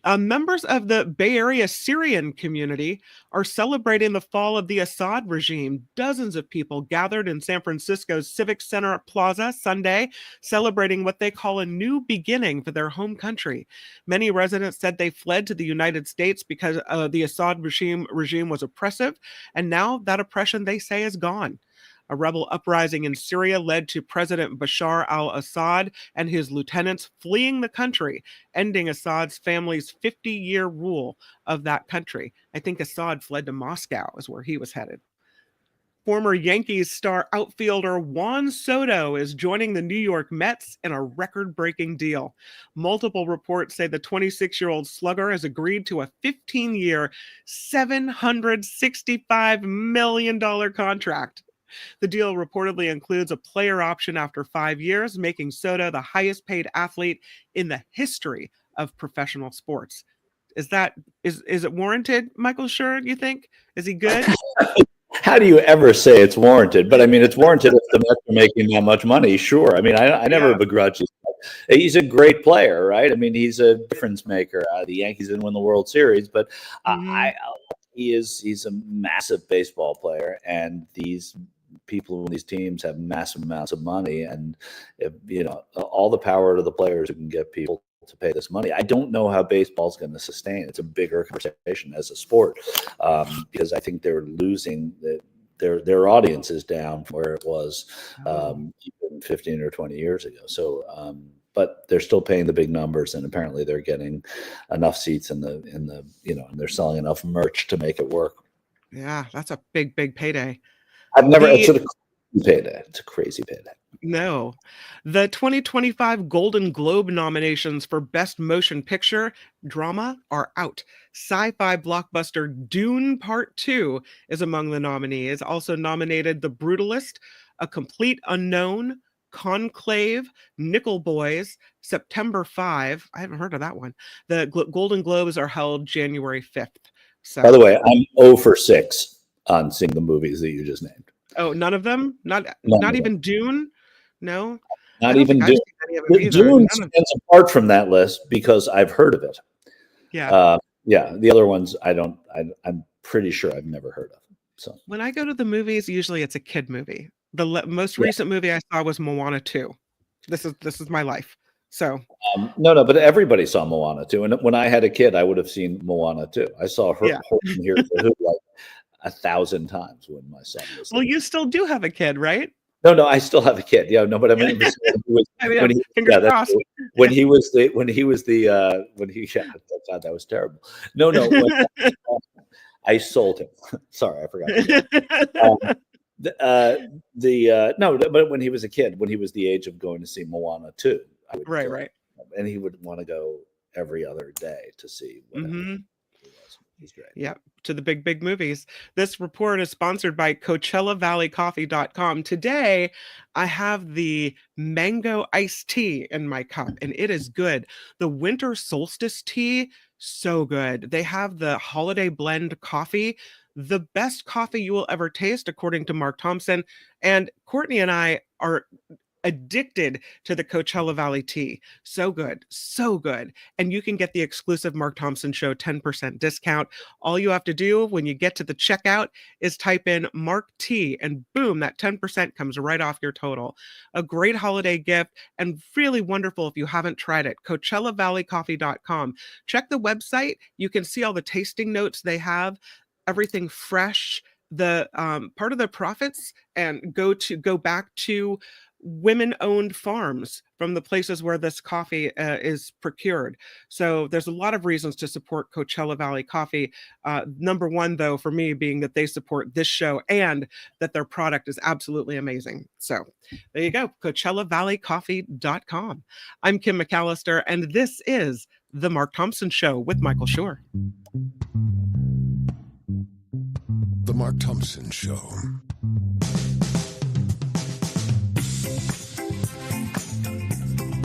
Members of the Bay Area Syrian community are celebrating the fall of the Assad regime. Dozens of people gathered in San Francisco's Civic Center Plaza Sunday, celebrating what they call a new beginning for their home country. Many residents said they fled to the United States because the Assad regime was oppressive, and now that oppression, they say, is gone. A rebel uprising in Syria led to President Bashar al-Assad and his lieutenants fleeing the country, ending Assad's family's 50-year rule of that country. I think Assad fled to Moscow is where he was headed. Former Yankees star outfielder Juan Soto is joining the New York Mets in a record-breaking deal. Multiple reports say the 26-year-old slugger has agreed to a 15-year, $765 million contract. The deal reportedly includes a player option after 5 years, making Soto the highest paid athlete in the history of professional sports. Is it warranted, Michael Shure, you think? Is he good? How do you ever say it's warranted? But I mean, it's warranted if the Mets are making that much money. Sure. I mean, I never begrudge his. He's a great player, right? I mean, he's a difference maker. The Yankees didn't win the World Series, but he's a massive baseball player, and these people in these teams have massive amounts of money, and all the power to the players who can get people to pay this money. I don't know how baseball's going to sustain. It's a bigger conversation as a sport, because I think they're losing their audience is down from where it was even 15 or 20 years ago. So, but they're still paying the big numbers, and apparently they're getting enough seats in the and they're selling enough merch to make it work. Yeah, that's a big payday. It's a crazy payday. It's a crazy payday. No. The 2025 Golden Globe nominations for Best Motion Picture Drama are out. Sci-fi blockbuster Dune Part 2 is among the nominees. Also nominated The Brutalist, A Complete Unknown, Conclave, Nickel Boys, September 5. I haven't heard of that one. The Golden Globes are held January 5th. So. By the way, I'm 0 for 6 on seeing the movies that you just named. Oh, none of them? Not even Dune? No? Not even Dune. Dune stands apart from that list because I've heard of it. Yeah. The other ones I'm pretty sure I've never heard of. So when I go to the movies, usually it's a kid movie. The most recent movie I saw was Moana 2. This is my life. So no, but everybody saw Moana 2. And when I had a kid, I would have seen Moana 2. I saw her here like 1,000 times when my son was. Well, you still do have a kid, right? No, I still have a kid. Yeah, no, but I mean, when he was the God, that was terrible. No, I sold him. Sorry, I forgot. But when he was a kid, when he was the age of going to see Moana 2, right, and he would want to go every other day to see whatever. He's great. Yeah, to the big movies. This report is sponsored by CoachellaValleyCoffee.com. Today, I have the mango iced tea in my cup, and it is good. The winter solstice tea, so good. They have the holiday blend coffee, the best coffee you will ever taste, according to Mark Thompson. And Courtney and I are addicted to the Coachella Valley tea. So good. And you can get the exclusive Mark Thompson Show 10% discount. All you have to do when you get to the checkout is type in Mark T, and boom, that 10% comes right off your total. A great holiday gift, and really wonderful if you haven't tried it. CoachellaValleyCoffee.com. Check the website. You can see all the tasting notes they have, everything fresh, the part of the profits, and go back to women-owned farms from the places where this coffee is procured. So there's a lot of reasons to support Coachella Valley Coffee. Number one, though, for me, being that they support this show and that their product is absolutely amazing. So there you go, CoachellaValleyCoffee.com. I'm Kim McAllister, and this is The Mark Thompson Show with Michael Shure. The Mark Thompson Show.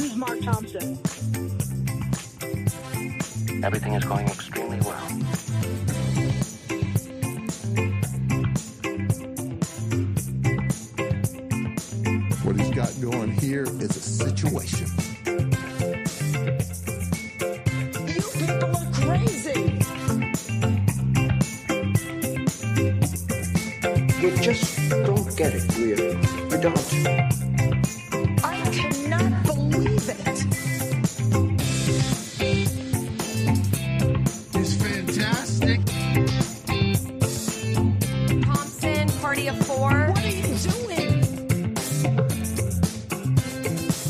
Who's Mark Thompson? Everything is going extremely well. got going here is a situation. You people are crazy. You just don't get it, really. You don't. I cannot believe it. It's fantastic. Thompson, party of four. What are you doing?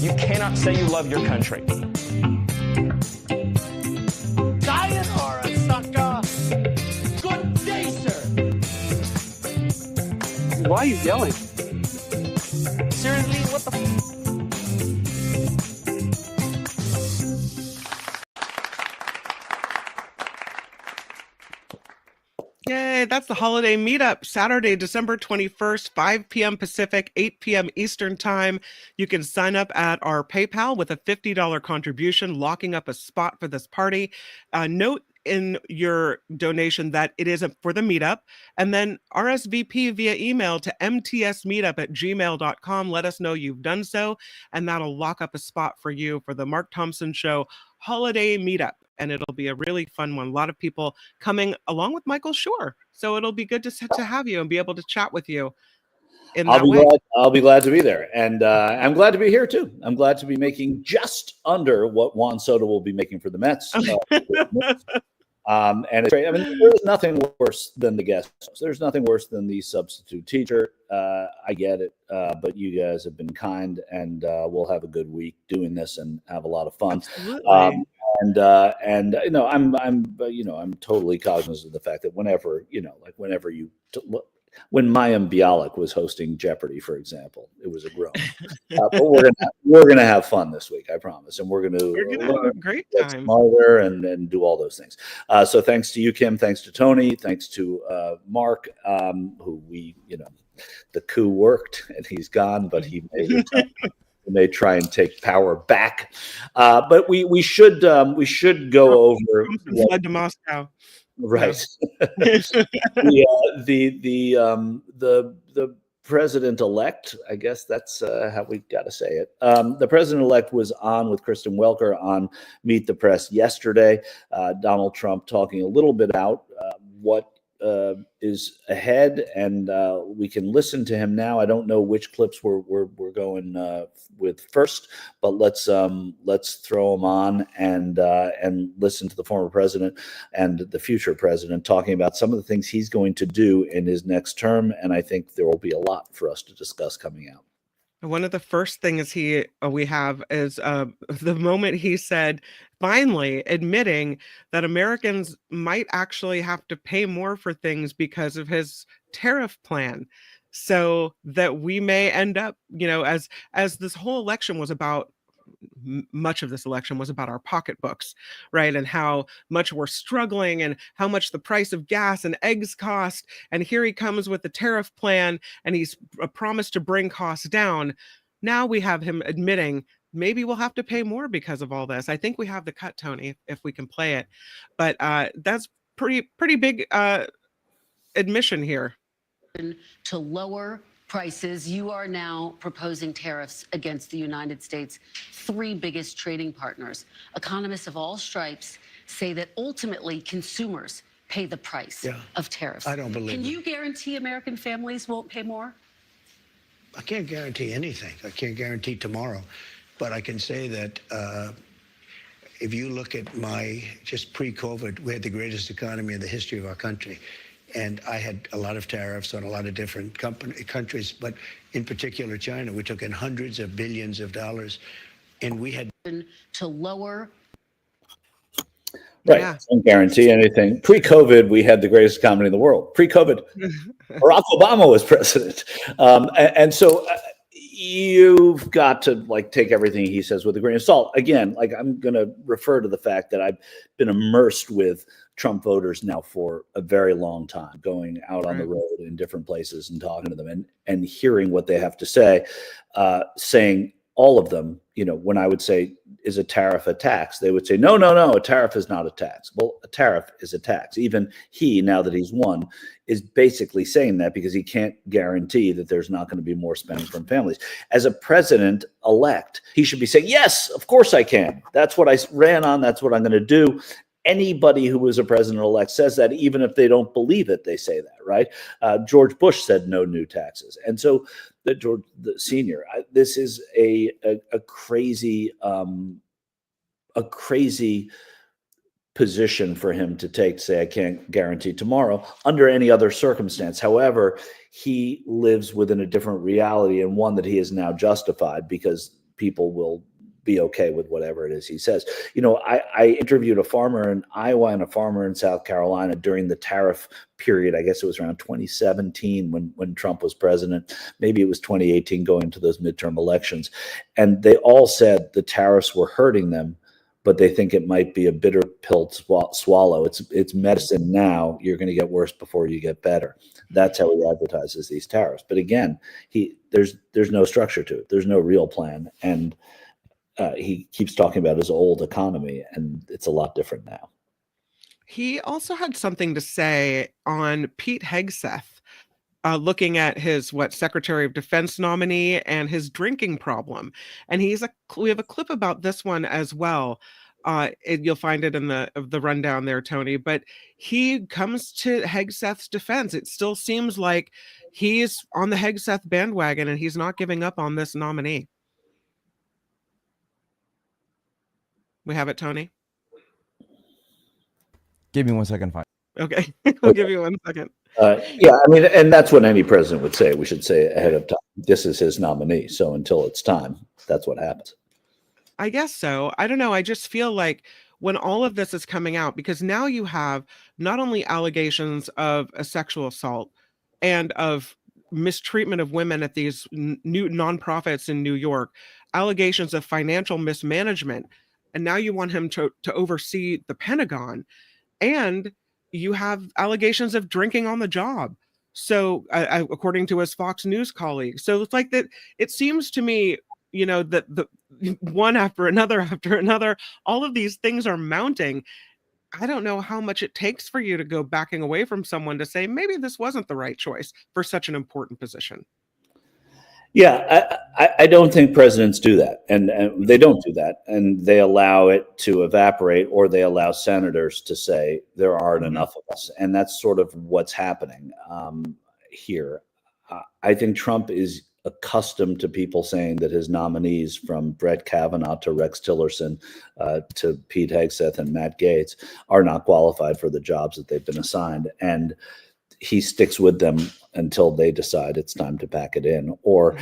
You cannot say you love your country. Sayonara, sucker. Good day, sir. Why are you yelling? Seriously, what the Yay, that's the holiday meetup, Saturday, December 21st, 5 p.m. Pacific, 8 p.m. Eastern Time. You can sign up at our PayPal with a $50 contribution, locking up a spot for this party. Note in your donation that it is for the meetup, and then RSVP via email to mtsmeetup@gmail.com. Let us know you've done so, and that'll lock up a spot for you for the Mark Thompson Show holiday meetup. And it'll be a really fun one. A lot of people coming along with Michael Shure. So it'll be good to have you and be able to chat with you in that way. I'll be glad to be there. And I'm glad to be here, too. I'm glad to be making just under what Juan Soto will be making for the Mets. And it's great. I mean, there's nothing worse than the guest host. There's nothing worse than the substitute teacher. I get it. But you guys have been kind, and we'll have a good week doing this and have a lot of fun. Absolutely. And I'm totally cognizant of the fact that whenever when Mayim Bialik was hosting Jeopardy, for example, it was a groan. But we're gonna have fun this week, I promise, and we're gonna have a great time, smarter and do all those things. So thanks to you, Kim. Thanks to Tony. Thanks to Mark, who the coup worked and he's gone, but he may try and take power back. But we should go over fled to Moscow. Right. The president-elect, I guess that's how we got to say it. The president-elect was on with Kristen Welker on Meet the Press yesterday. Donald Trump talking a little bit about what is ahead, and we can listen to him now. I don't know which clips we're going with first, but let's throw them on and listen to the former president and the future president talking about some of the things he's going to do in his next term, and I think there will be a lot for us to discuss coming out. One of the first things we have is the moment he said, finally admitting that Americans might actually have to pay more for things because of his tariff plan. So that we may end up, as this whole election was about, much of this election was about our pocketbooks, right? And how much we're struggling and how much the price of gas and eggs cost. And here he comes with the tariff plan and he's promised to bring costs down. Now we have him admitting maybe we'll have to pay more because of all this. I think we have the cut, Tony, if we can play it. But that's pretty big admission here. To lower prices, you are now proposing tariffs against the United States' three biggest trading partners. Economists of all stripes say that ultimately consumers pay the price of tariffs. I don't believe Can it. you guarantee American families won't pay more? I can't guarantee anything. I can't guarantee tomorrow. But I can say that if you look at just pre-COVID, we had the greatest economy in the history of our country. And I had a lot of tariffs on a lot of different countries, but in particular China. We took in hundreds of billions of dollars, and we had to lower. Right. Yeah. Don't guarantee anything. Pre-COVID, we had the greatest economy in the world. Pre-COVID, Barack Obama was president. And so you've got to take everything he says with a grain of salt. Again, I'm going to refer to the fact that I've been immersed with Trump voters now for a very long time, going out on the road in different places and talking to them and hearing what they have to say, saying all of them, when I would say, is a tariff a tax? They would say, no, a tariff is not a tax. Well, a tariff is a tax. Even he, now that he's won, is basically saying that because he can't guarantee that there's not going to be more spending from families. As a president-elect, he should be saying, yes, of course I can. That's what I ran on. That's what I'm going to do. Anybody who is a president-elect says that, even if they don't believe it, they say that, right? George Bush said no new taxes. And so George the senior, this is a crazy position for him to take, to say, I can't guarantee tomorrow under any other circumstance. However, he lives within a different reality, and one that he is now justified because people will be okay with whatever it is he says. I interviewed a farmer in Iowa and a farmer in South Carolina during the tariff period. I guess it was around 2017 when Trump was president. Maybe it was 2018 going to those midterm elections. And they all said the tariffs were hurting them, but they think it might be a bitter pill to swallow. It's medicine now. You're going to get worse before you get better. That's how he advertises these tariffs. But again, there's no structure to it. There's no real plan. And he keeps talking about his old economy, and it's a lot different now. He also had something to say on Pete Hegseth, looking at his Secretary of Defense nominee and his drinking problem. And we have a clip about this one as well. You'll find it in the rundown there, Tony. But he comes to Hegseth's defense. It still seems like he's on the Hegseth bandwagon, and he's not giving up on this nominee. We have it, Tony? Give me 1 second. Fine. Okay. We'll give you 1 second. Yeah, I mean, and that's what any president would say. We should say ahead of time, this is his nominee. So until it's time, that's what happens. I guess so. I don't know. I just feel like when all of this is coming out, because now you have not only allegations of a sexual assault and of mistreatment of women at these new nonprofits in New York, allegations of financial mismanagement, and now you want him to oversee the Pentagon, and you have allegations of drinking on the job. So according to his Fox News colleague. So it's like that. It seems to me, that the one after another, all of these things are mounting. I don't know how much it takes for you to go backing away from someone to say, maybe this wasn't the right choice for such an important position. Yeah, I don't think presidents do that, and they don't do that, and they allow it to evaporate, or they allow senators to say there aren't enough of us, and that's sort of what's happening here. I think Trump is accustomed to people saying that his nominees, from Brett Kavanaugh to Rex Tillerson to Pete Hegseth and Matt Gaetz, are not qualified for the jobs that they've been assigned, and he sticks with them until they decide it's time to pack it in. Or,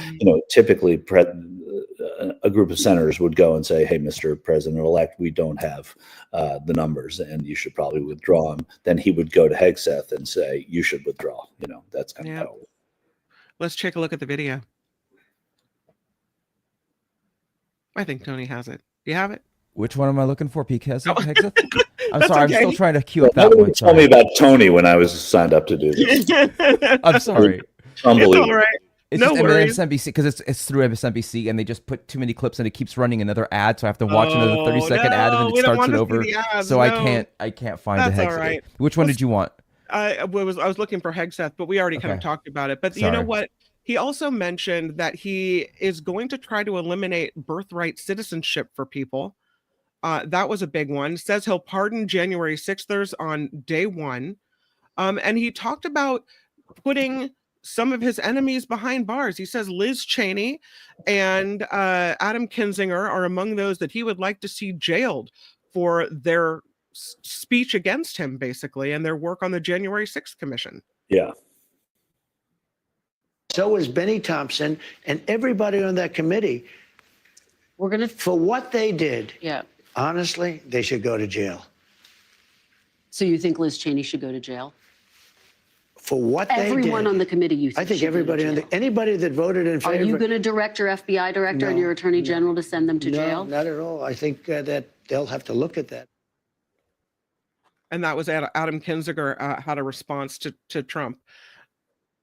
typically a group of senators would go and say, hey, Mr. President-elect, we don't have the numbers and you should probably withdraw him. Then he would go to Hegseth and say, you should withdraw. That's kind of how. Let's take a look at the video. I think Tony has it. Do you have it? Which one am I looking for? Pete Hegseth? I'm That's sorry. okay. I'm still trying to queue up that one. Tell me about Tony when I was signed up to do this. I'm sorry. Unbelievable. It's all right. It's No just worries. MSNBC, because it's through MSNBC, and they just put too many clips and it keeps running another ad, so I have to watch another 30-second ad and then we it don't starts want it to over. see the ads, So no. I can't find That's the all Hegseth. right. Which one did you want? I was looking for Hegseth, but we already kind of Okay. talked about it. But you know Sorry. what? He also mentioned that he is going to try to eliminate birthright citizenship for people. That was a big one. Says he'll pardon January 6thers on day one. And he talked about putting some of his enemies behind bars. He says Liz Cheney and Adam Kinzinger are among those that he would like to see jailed for their speech against him, basically, and their work on the January 6th commission. Yeah. So is Benny Thompson and everybody on that committee. For what they did. Yeah. Honestly, they should go to jail. So you think Liz Cheney should go to jail? For what they did. Everyone on the committee, you think I think should go to everybody jail. anybody that voted in favor. Are you going to direct your FBI director and No, your attorney general to send them to No, jail? not at all. I think that they'll have to look at that. And that was Adam Kinzinger had a response to Trump.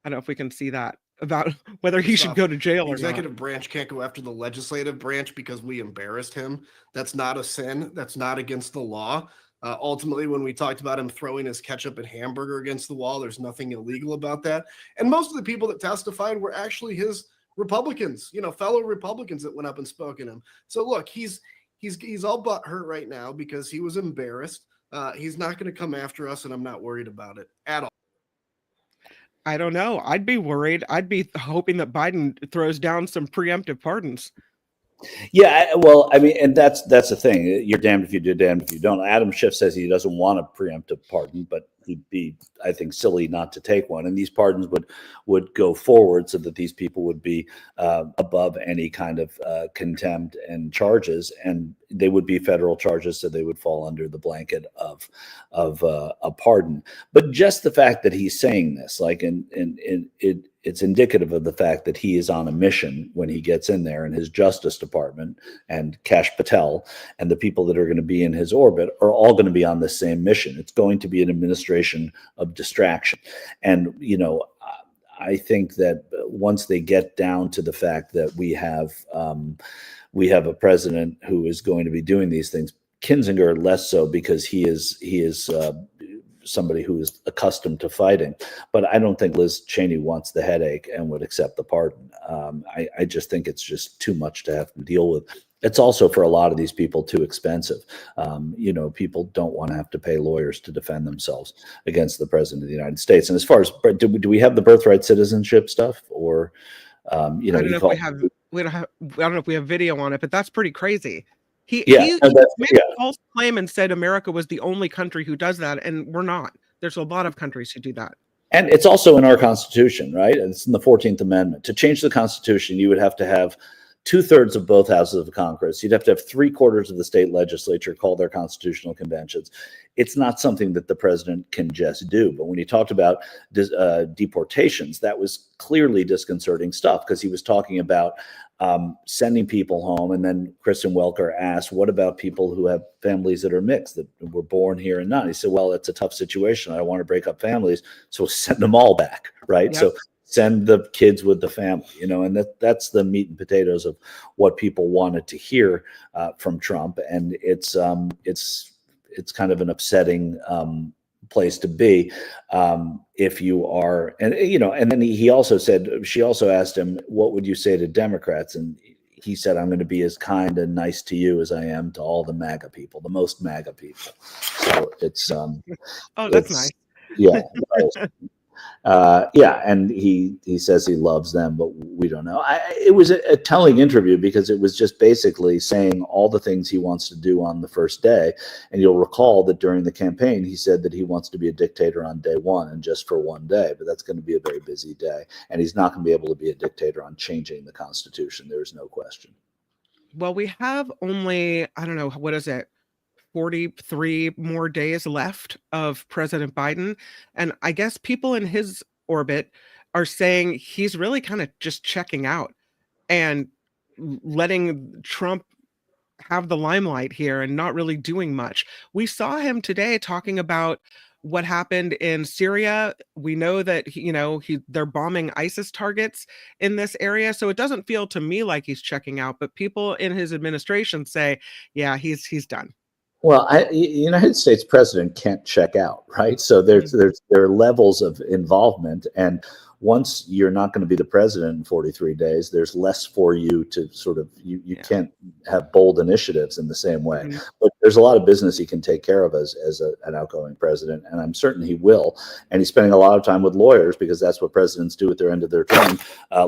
I don't know if we can see that. about whether he should go to jail The or executive branch can't go after the legislative branch because we embarrassed him. That's not a sin. That's not against the law. Ultimately, when we talked about him throwing his ketchup and hamburger against the wall, there's nothing illegal about that. And most of the people that testified were actually his Republicans, fellow Republicans that went up and spoke at him. So look, he's all butthurt right now because he was embarrassed. He's not going to come after us, and I'm not worried about it at all. I don't know. I'd be worried. I'd be hoping that Biden throws down some preemptive pardons. Yeah, well, I mean, and that's the thing. You're damned if you do, damned if you don't. Adam Schiff says he doesn't want a preemptive pardon, but he'd be, I think, silly not to take one. And these pardons would go forward so that these people would be above any kind of contempt and charges, and they would be federal charges, so they would fall under the blanket of a pardon. But just the fact that he's saying this, like, it's indicative of the fact that he is on a mission when he gets in there, and his Justice Department and Kash Patel and the people that are going to be in his orbit are all going to be on the same mission. It's going to be an administration of distraction. And, I think that once they get down to the fact that we have a president who is going to be doing these things, Kinzinger less so, because he is somebody who is accustomed to fighting. But I don't think Liz Cheney wants the headache and would accept the pardon. I just think it's just too much to have to deal with. It's also, for a lot of these people, too expensive. People don't want to have to pay lawyers to defend themselves against the president of the United States. And as far as, do we have the birthright citizenship stuff, or I don't know if we have video on it, but that's pretty crazy. He made a false claim and said America was the only country who does that, and we're not. There's a lot of countries who do that. And it's also in our Constitution, right? It's in the 14th Amendment. To change the Constitution, you would have to have 2/3 of both houses of Congress. You'd have to have 3/4 of the state legislature call their constitutional conventions. It's not something that the president can just do. But when he talked about deportations, that was clearly disconcerting stuff, because he was talking about sending people home. And then Kristen Welker asked, what about people who have families that are mixed, that were born here and not? He said, well, it's a tough situation. I don't want to break up families, so send them all back, right? Yep. So send the kids with the family, and that's the meat and potatoes of what people wanted to hear from Trump. And it's kind of an upsetting place to be if you are, and then he also said, she also asked him, what would you say to Democrats? And he said, I'm going to be as kind and nice to you as I am to all the MAGA people, the most MAGA people. So it's that's nice. Yeah. And he says he loves them, but we don't know. It was a telling interview, because it was just basically saying all the things he wants to do on the first day. And you'll recall that during the campaign, he said that he wants to be a dictator on day one and just for one day. But that's going to be a very busy day. And he's not going to be able to be a dictator on changing the Constitution. There's no question. Well, we have only, I don't know, what is it? 43 more days left of President Biden. And I guess people in his orbit are saying he's really kind of just checking out and letting Trump have the limelight here and not really doing much. We saw him today talking about what happened in Syria. We know that they're bombing ISIS targets in this area, so it doesn't feel to me like he's checking out. But people in his administration say, yeah, he's done. Well, the United States president can't check out, right? So there are levels of involvement, and once you're not going to be the president in 43 days, there's less for you to sort of, you can't have bold initiatives in the same way. Mm-hmm. But there's a lot of business he can take care of as an outgoing president, and I'm certain he will. And he's spending a lot of time with lawyers, because that's what presidents do at their end of their term,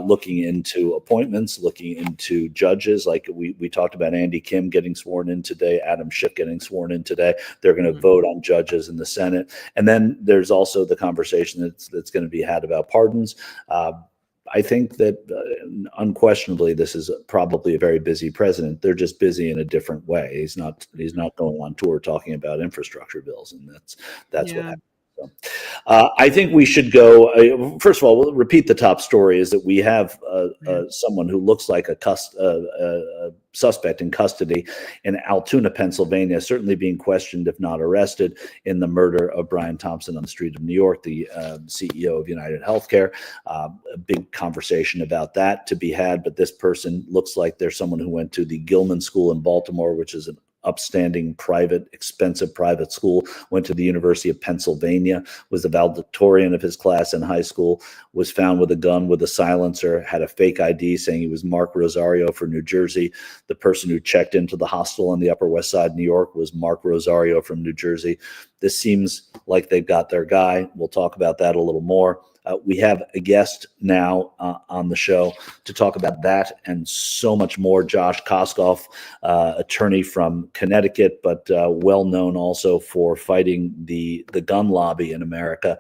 looking into appointments, looking into judges. Like we talked about Andy Kim getting sworn in today, Adam Schiff getting sworn in today. They're going to vote on judges in the Senate. And then there's also the conversation that's going to be had about pardons. I think that unquestionably this is probably a very busy president. They're just busy in a different way. He's not going on tour talking about infrastructure bills, and that's what happens. I think we should go. First of all, we'll repeat the top story is that we have someone who looks like a suspect in custody in Altoona, Pennsylvania, certainly being questioned, if not arrested, in the murder of Brian Thompson on the street of New York, the CEO of UnitedHealth. A big conversation about that to be had, but this person looks like they're someone who went to the Gilman School in Baltimore, which is an upstanding expensive private school, went to the University of Pennsylvania, was the valedictorian of his class in high school, was found with a gun with a silencer, had a fake ID saying he was Mark Rosario for New Jersey. The person who checked into the hostel on the Upper West Side, New York, was Mark Rosario from New Jersey. This seems like they've got their guy. We'll talk about that a little more. We have a guest now on the show to talk about that and so much more. Josh Koskoff, attorney from Connecticut, but well known also for fighting the gun lobby in America,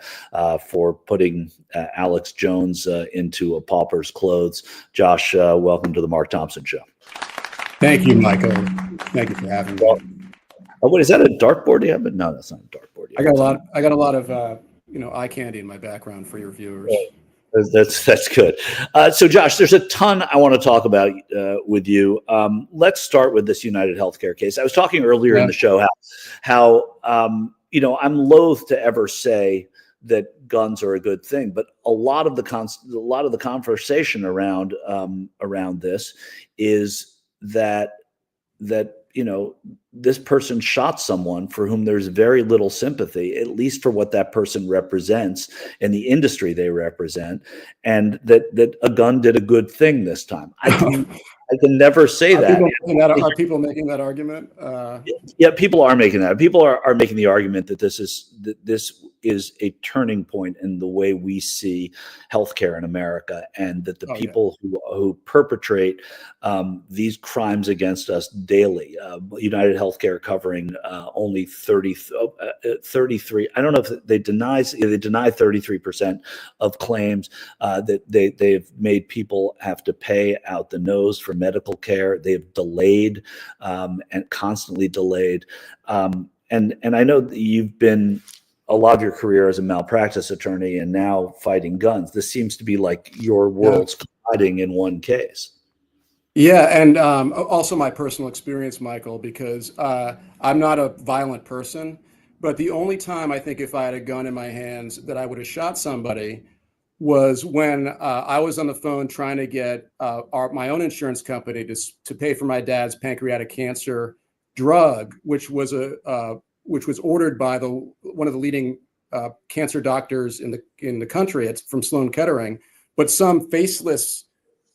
for putting Alex Jones into a pauper's clothes. Josh, welcome to the Mark Thompson Show. Thank you, Michael. Thank you for having me. What is that, a dartboard you have? No, that's not a dartboard. I got a lot of eye candy in my background for your viewers. That's good. So, Josh, there's a ton I want to talk about with you. Let's start with this United Healthcare case. I was talking earlier in the show how I'm loath to ever say that guns are a good thing, but a lot of the conversation around this is that this person shot someone for whom there's very little sympathy, at least for what that person represents and the industry they represent, and that a gun did a good thing this time. I can never say that. Are people making that argument? Yeah, people are making that. People are making the argument that this is a turning point in the way we see healthcare in America, and that the people who perpetrate these crimes against us daily, United Healthcare covering only 33. I don't know if they deny 33% of claims, that they've made people have to pay out the nose for medical care. They've delayed and constantly delayed. And I know that you've been a lot of your career as a malpractice attorney and now fighting guns. This seems to be like your worlds colliding in one case. Yeah, and also my personal experience, Michael, because I'm not a violent person, but the only time I think if I had a gun in my hands that I would have shot somebody was when I was on the phone trying to get my own insurance company to pay for my dad's pancreatic cancer drug, which was ordered by one of the leading cancer doctors in the country. It's from Sloan Kettering, but some faceless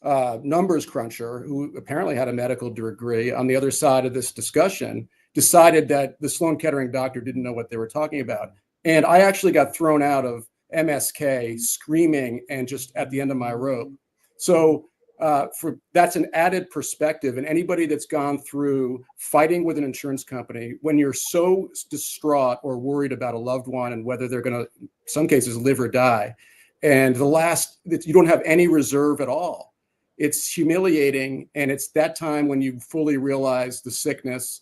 numbers cruncher who apparently had a medical degree on the other side of this discussion decided that the Sloan Kettering doctor didn't know what they were talking about. And I actually got thrown out of MSK screaming and just at the end of my rope. So that's an added perspective. And anybody that's gone through fighting with an insurance company, when you're so distraught or worried about a loved one and whether they're going to, in some cases, live or die, and you don't have any reserve at all. It's humiliating. And it's that time when you fully realize the sickness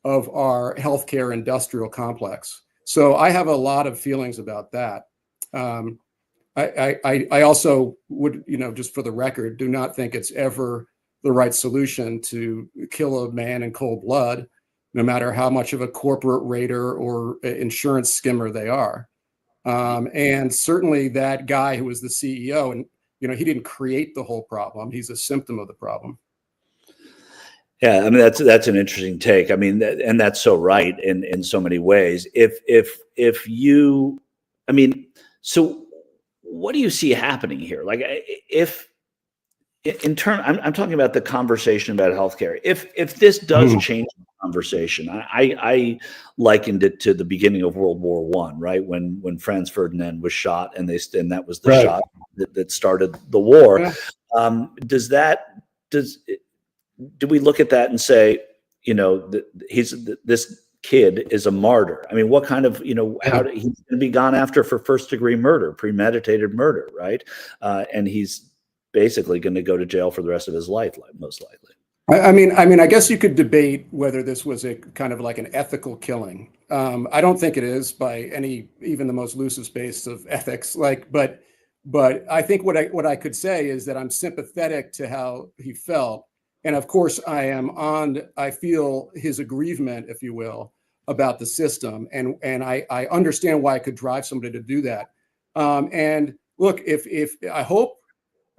of our healthcare industrial complex. So I have a lot of feelings about that. I also would, just for the record, do not think it's ever the right solution to kill a man in cold blood, no matter how much of a corporate raider or insurance skimmer they are. And certainly that guy who was the CEO, and he didn't create the whole problem. He's a symptom of the problem. Yeah, I mean that's an interesting take. I mean, and that's so right in so many ways. So what do you see happening here? Like, I'm talking about the conversation about healthcare. If this does change the conversation, I likened it to the beginning of World War I, right? When Franz Ferdinand was shot, and that was the shot that started the war. Yeah. Do we look at that and say, this kid is a martyr? I mean, what kind of, he's going to be gone after for first-degree murder, premeditated murder, right? And he's basically going to go to jail for the rest of his life, most likely. I mean, I guess you could debate whether this was a kind of like an ethical killing. I don't think it is by even the most loosest base of ethics. But I think what I could say is that I'm sympathetic to how he felt, and of course I feel his aggrievement, if you will, about the system, and I understand why it could drive somebody to do that. And look, if I hope.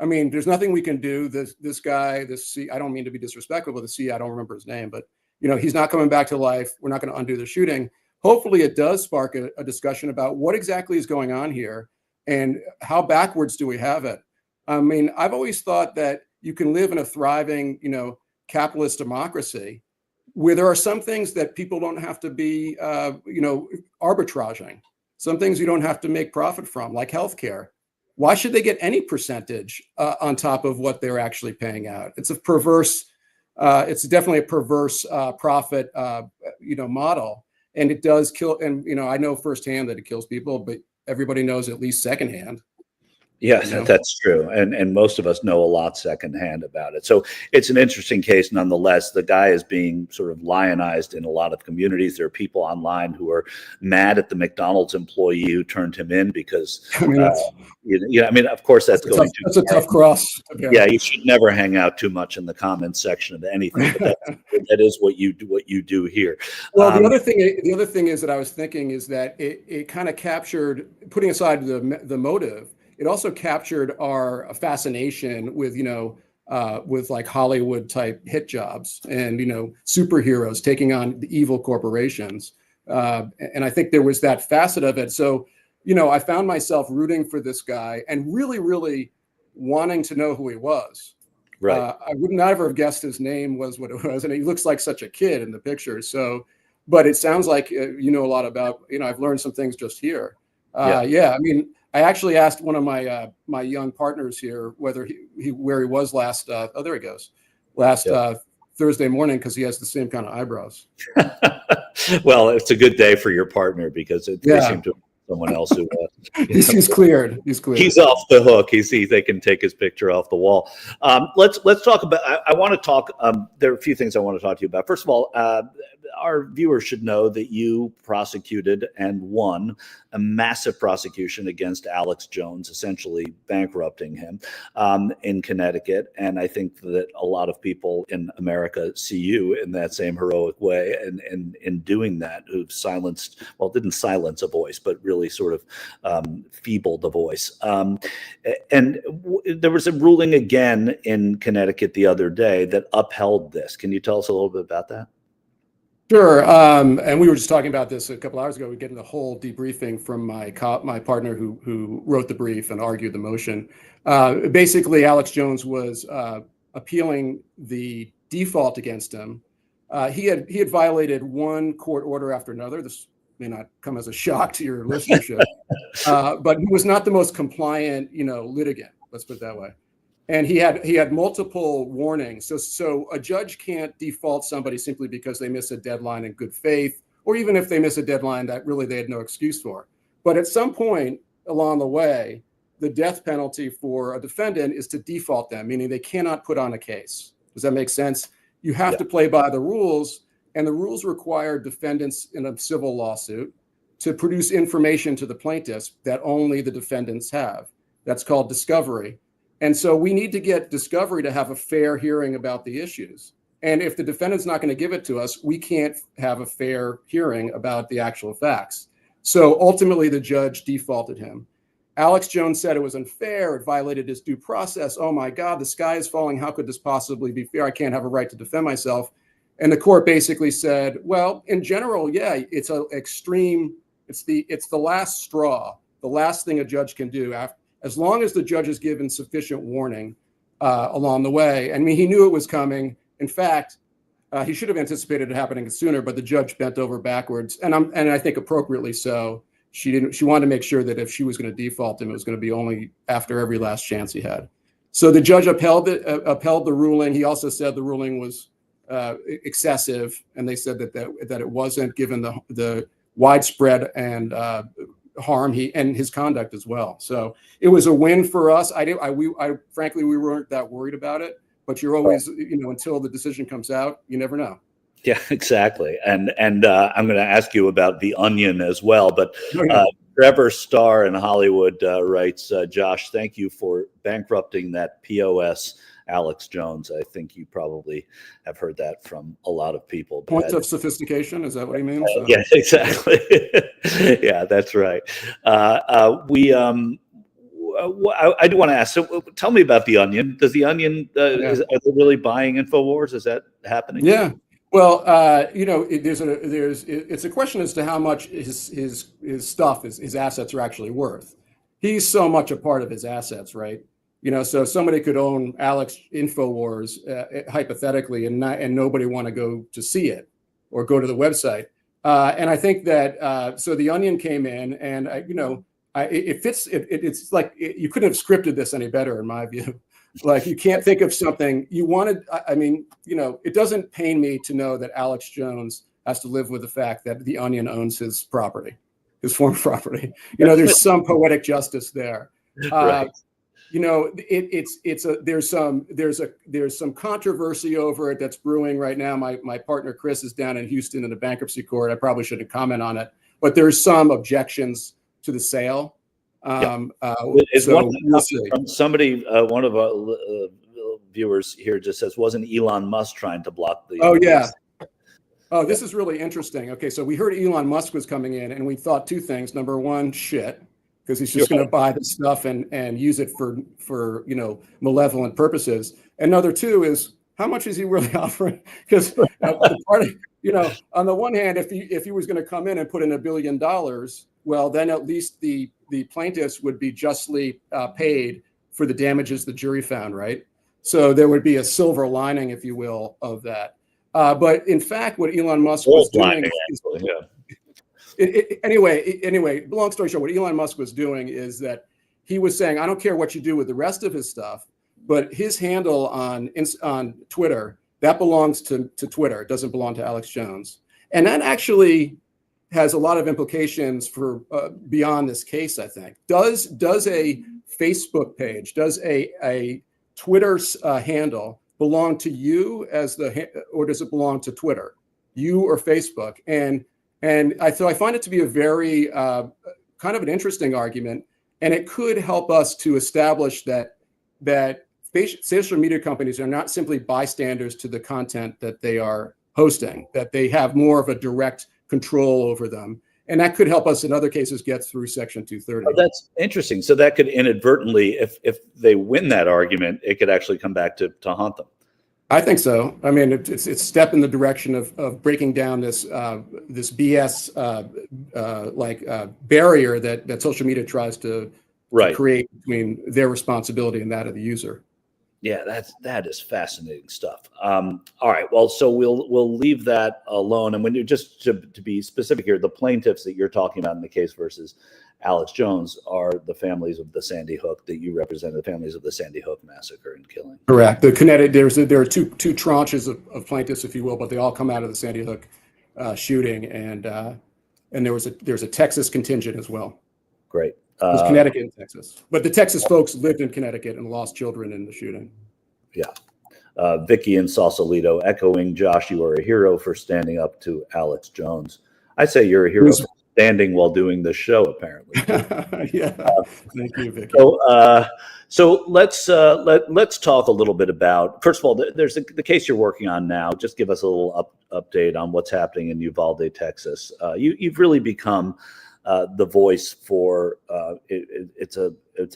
I mean, there's nothing we can do. This guy, I don't mean to be disrespectful, but I don't remember his name, but he's not coming back to life. We're not going to undo the shooting. Hopefully it does spark a discussion about what exactly is going on here and how backwards do we have it. I mean, I've always thought that you can live in a thriving, capitalist democracy where there are some things that people don't have to be, arbitraging. Some things you don't have to make profit from, like healthcare. Why should they get any percentage on top of what they're actually paying out? It's a perverse. It's definitely a perverse profit, model, and it does kill. And I know firsthand that it kills people, but everybody knows at least secondhand. Yes, that's true. And most of us know a lot secondhand about it. So it's an interesting case nonetheless. The guy is being sort of lionized in a lot of communities. There are people online who are mad at the McDonald's employee who turned him in because, of course, that's a tough cross. Yeah, you should never hang out too much in the comments section of anything. But that is what you do here. Well, the other thing is that I was thinking is that it kind of captured, putting aside the motive, it also captured our fascination with, with like Hollywood type hit jobs and, superheroes taking on the evil corporations. And I think there was that facet of it. So, I found myself rooting for this guy and really, really wanting to know who he was. Right. I would never have guessed his name was what it was. And he looks like such a kid in the picture. So, but it sounds like, a lot about, I've learned some things just here. Yeah. I mean, I actually asked one of my my young partners here whether where he was last. There he goes. Thursday morning because he has the same kind of eyebrows. Well, it's a good day for your partner because they seem to have someone else who he's cleared. He's cleared. He's off the hook. They can take his picture off the wall. Let's talk about. I want to talk. There are a few things I want to talk to you about. First of all, our viewers should know that you prosecuted and won a massive prosecution against Alex Jones, essentially bankrupting him in Connecticut. And I think that a lot of people in America see you in that same heroic way. And in doing that, who've didn't silence a voice, but really sort of feebled the voice. There was a ruling again in Connecticut the other day that upheld this. Can you tell us a little bit about that? Sure. And we were just talking about this a couple hours ago. We're getting the whole debriefing from my partner who wrote the brief and argued the motion. Basically, Alex Jones was appealing the default against him. He had violated one court order after another. This may not come as a shock to your listenership, but he was not the most compliant, litigant. Let's put it that way. And he had multiple warnings. So a judge can't default somebody simply because they miss a deadline in good faith, or even if they miss a deadline that really they had no excuse for. But at some point along the way, the death penalty for a defendant is to default them, meaning they cannot put on a case. Does that make sense? You have to play by the rules, and the rules require defendants in a civil lawsuit to produce information to the plaintiffs that only the defendants have. That's called discovery. And so we need to get discovery to have a fair hearing about the issues. And if the defendant's not going to give it to us, we can't have a fair hearing about the actual facts. So ultimately, the judge defaulted him. Alex Jones said it was unfair. It violated his due process. Oh, my God, the sky is falling. How could this possibly be fair? I can't have a right to defend myself. And the court basically said, well, in general, yeah, it's an extreme. It's the last straw, the last thing a judge can do as long as the judge is given sufficient warning along the way. I mean, he knew it was coming. In fact, he should have anticipated it happening sooner, but the judge bent over backwards, and I think appropriately so. She wanted to make sure that if she was going to default him, it was going to be only after every last chance he had. So the judge upheld the ruling. He also said the ruling was excessive, and they said that it wasn't, given the widespread and harm and his conduct as well. So it was a win for us. Frankly, we weren't that worried about it, but you're always, until the decision comes out, you never know. Yeah, exactly. And I'm going to ask you about The Onion as well. But Trevor Starr in Hollywood writes, Josh, thank you for bankrupting that POS Alex Jones. I think you probably have heard that from a lot of people. Points of sophistication, is that what he means? Yeah, exactly. Yeah, that's right. I do want to ask, so tell me about The Onion. Does The Onion, are they really buying InfoWars? Is that happening? Yeah. Well, it's a question as to how much his stuff, his assets are actually worth. He's so much a part of his assets, right? So somebody could own Alex InfoWars hypothetically, and nobody want to go to see it or go to the website. And I think that so The Onion came in, and it fits. It's like you couldn't have scripted this any better, in my view. Like, you can't think of something you wanted. I mean, it doesn't pain me to know that Alex Jones has to live with the fact that The Onion owns his property, his former property. There's some poetic justice there. Right. There's some controversy over it that's brewing right now. My partner Chris is down in Houston in the bankruptcy court. I probably shouldn't comment on it, but there's some objections to the sale. Somebody, one of our viewers here just says, wasn't Elon Musk trying to block the? Oh yeah. Oh, this is really interesting. Okay, so we heard Elon Musk was coming in, and we thought two things. Number one, shit, because he's just going to buy the stuff and use it for malevolent purposes. And number two is, how much is he really offering? Because on the one hand, if he was going to come in and put in $1 billion, well, then at least the plaintiffs would be justly paid for the damages the jury found, right? So there would be a silver lining, if you will, of that. But in fact, what Elon Musk was doing, anyway, long story short, what Elon Musk was doing is that he was saying, I don't care what you do with the rest of his stuff, but his handle on Twitter, that belongs to Twitter. It doesn't belong to Alex Jones. And that actually has a lot of implications for beyond this case, I think. Does a Facebook page, does a Twitter handle belong to you or does it belong to Twitter, you or Facebook? And so I find it to be a very kind of an interesting argument, and it could help us to establish that social media companies are not simply bystanders to the content that they are hosting, that they have more of a direct control over them. And that could help us in other cases get through Section 230. Oh, that's interesting. So that could inadvertently, if they win that argument, it could actually come back to haunt them. I think so. I mean, it's a step in the direction of breaking down this BS barrier that social media tries to create between their responsibility and that of the user. Yeah, that is fascinating stuff. All right, well, so we'll leave that alone. And when you just to be specific here, the plaintiffs that you're talking about in the case versus Alex Jones are the families of the Sandy Hook that you represent, the families of the Sandy Hook massacre and killing. Correct. There are two tranches of plaintiffs, if you will, but they all come out of the Sandy Hook shooting, and there's a Texas contingent as well. Great. It was Connecticut and Texas, but the Texas folks lived in Connecticut and lost children in the shooting. Yeah. Vicky and Sausalito echoing, Josh, you are a hero for standing up to Alex Jones. I say you're a hero for standing while doing this show, apparently. Yeah. Thank you, Vicky. So let's talk a little bit about, first of all, there's the case you're working on now. Just give us a little update on what's happening in Uvalde, Texas. You've really become the voice for it's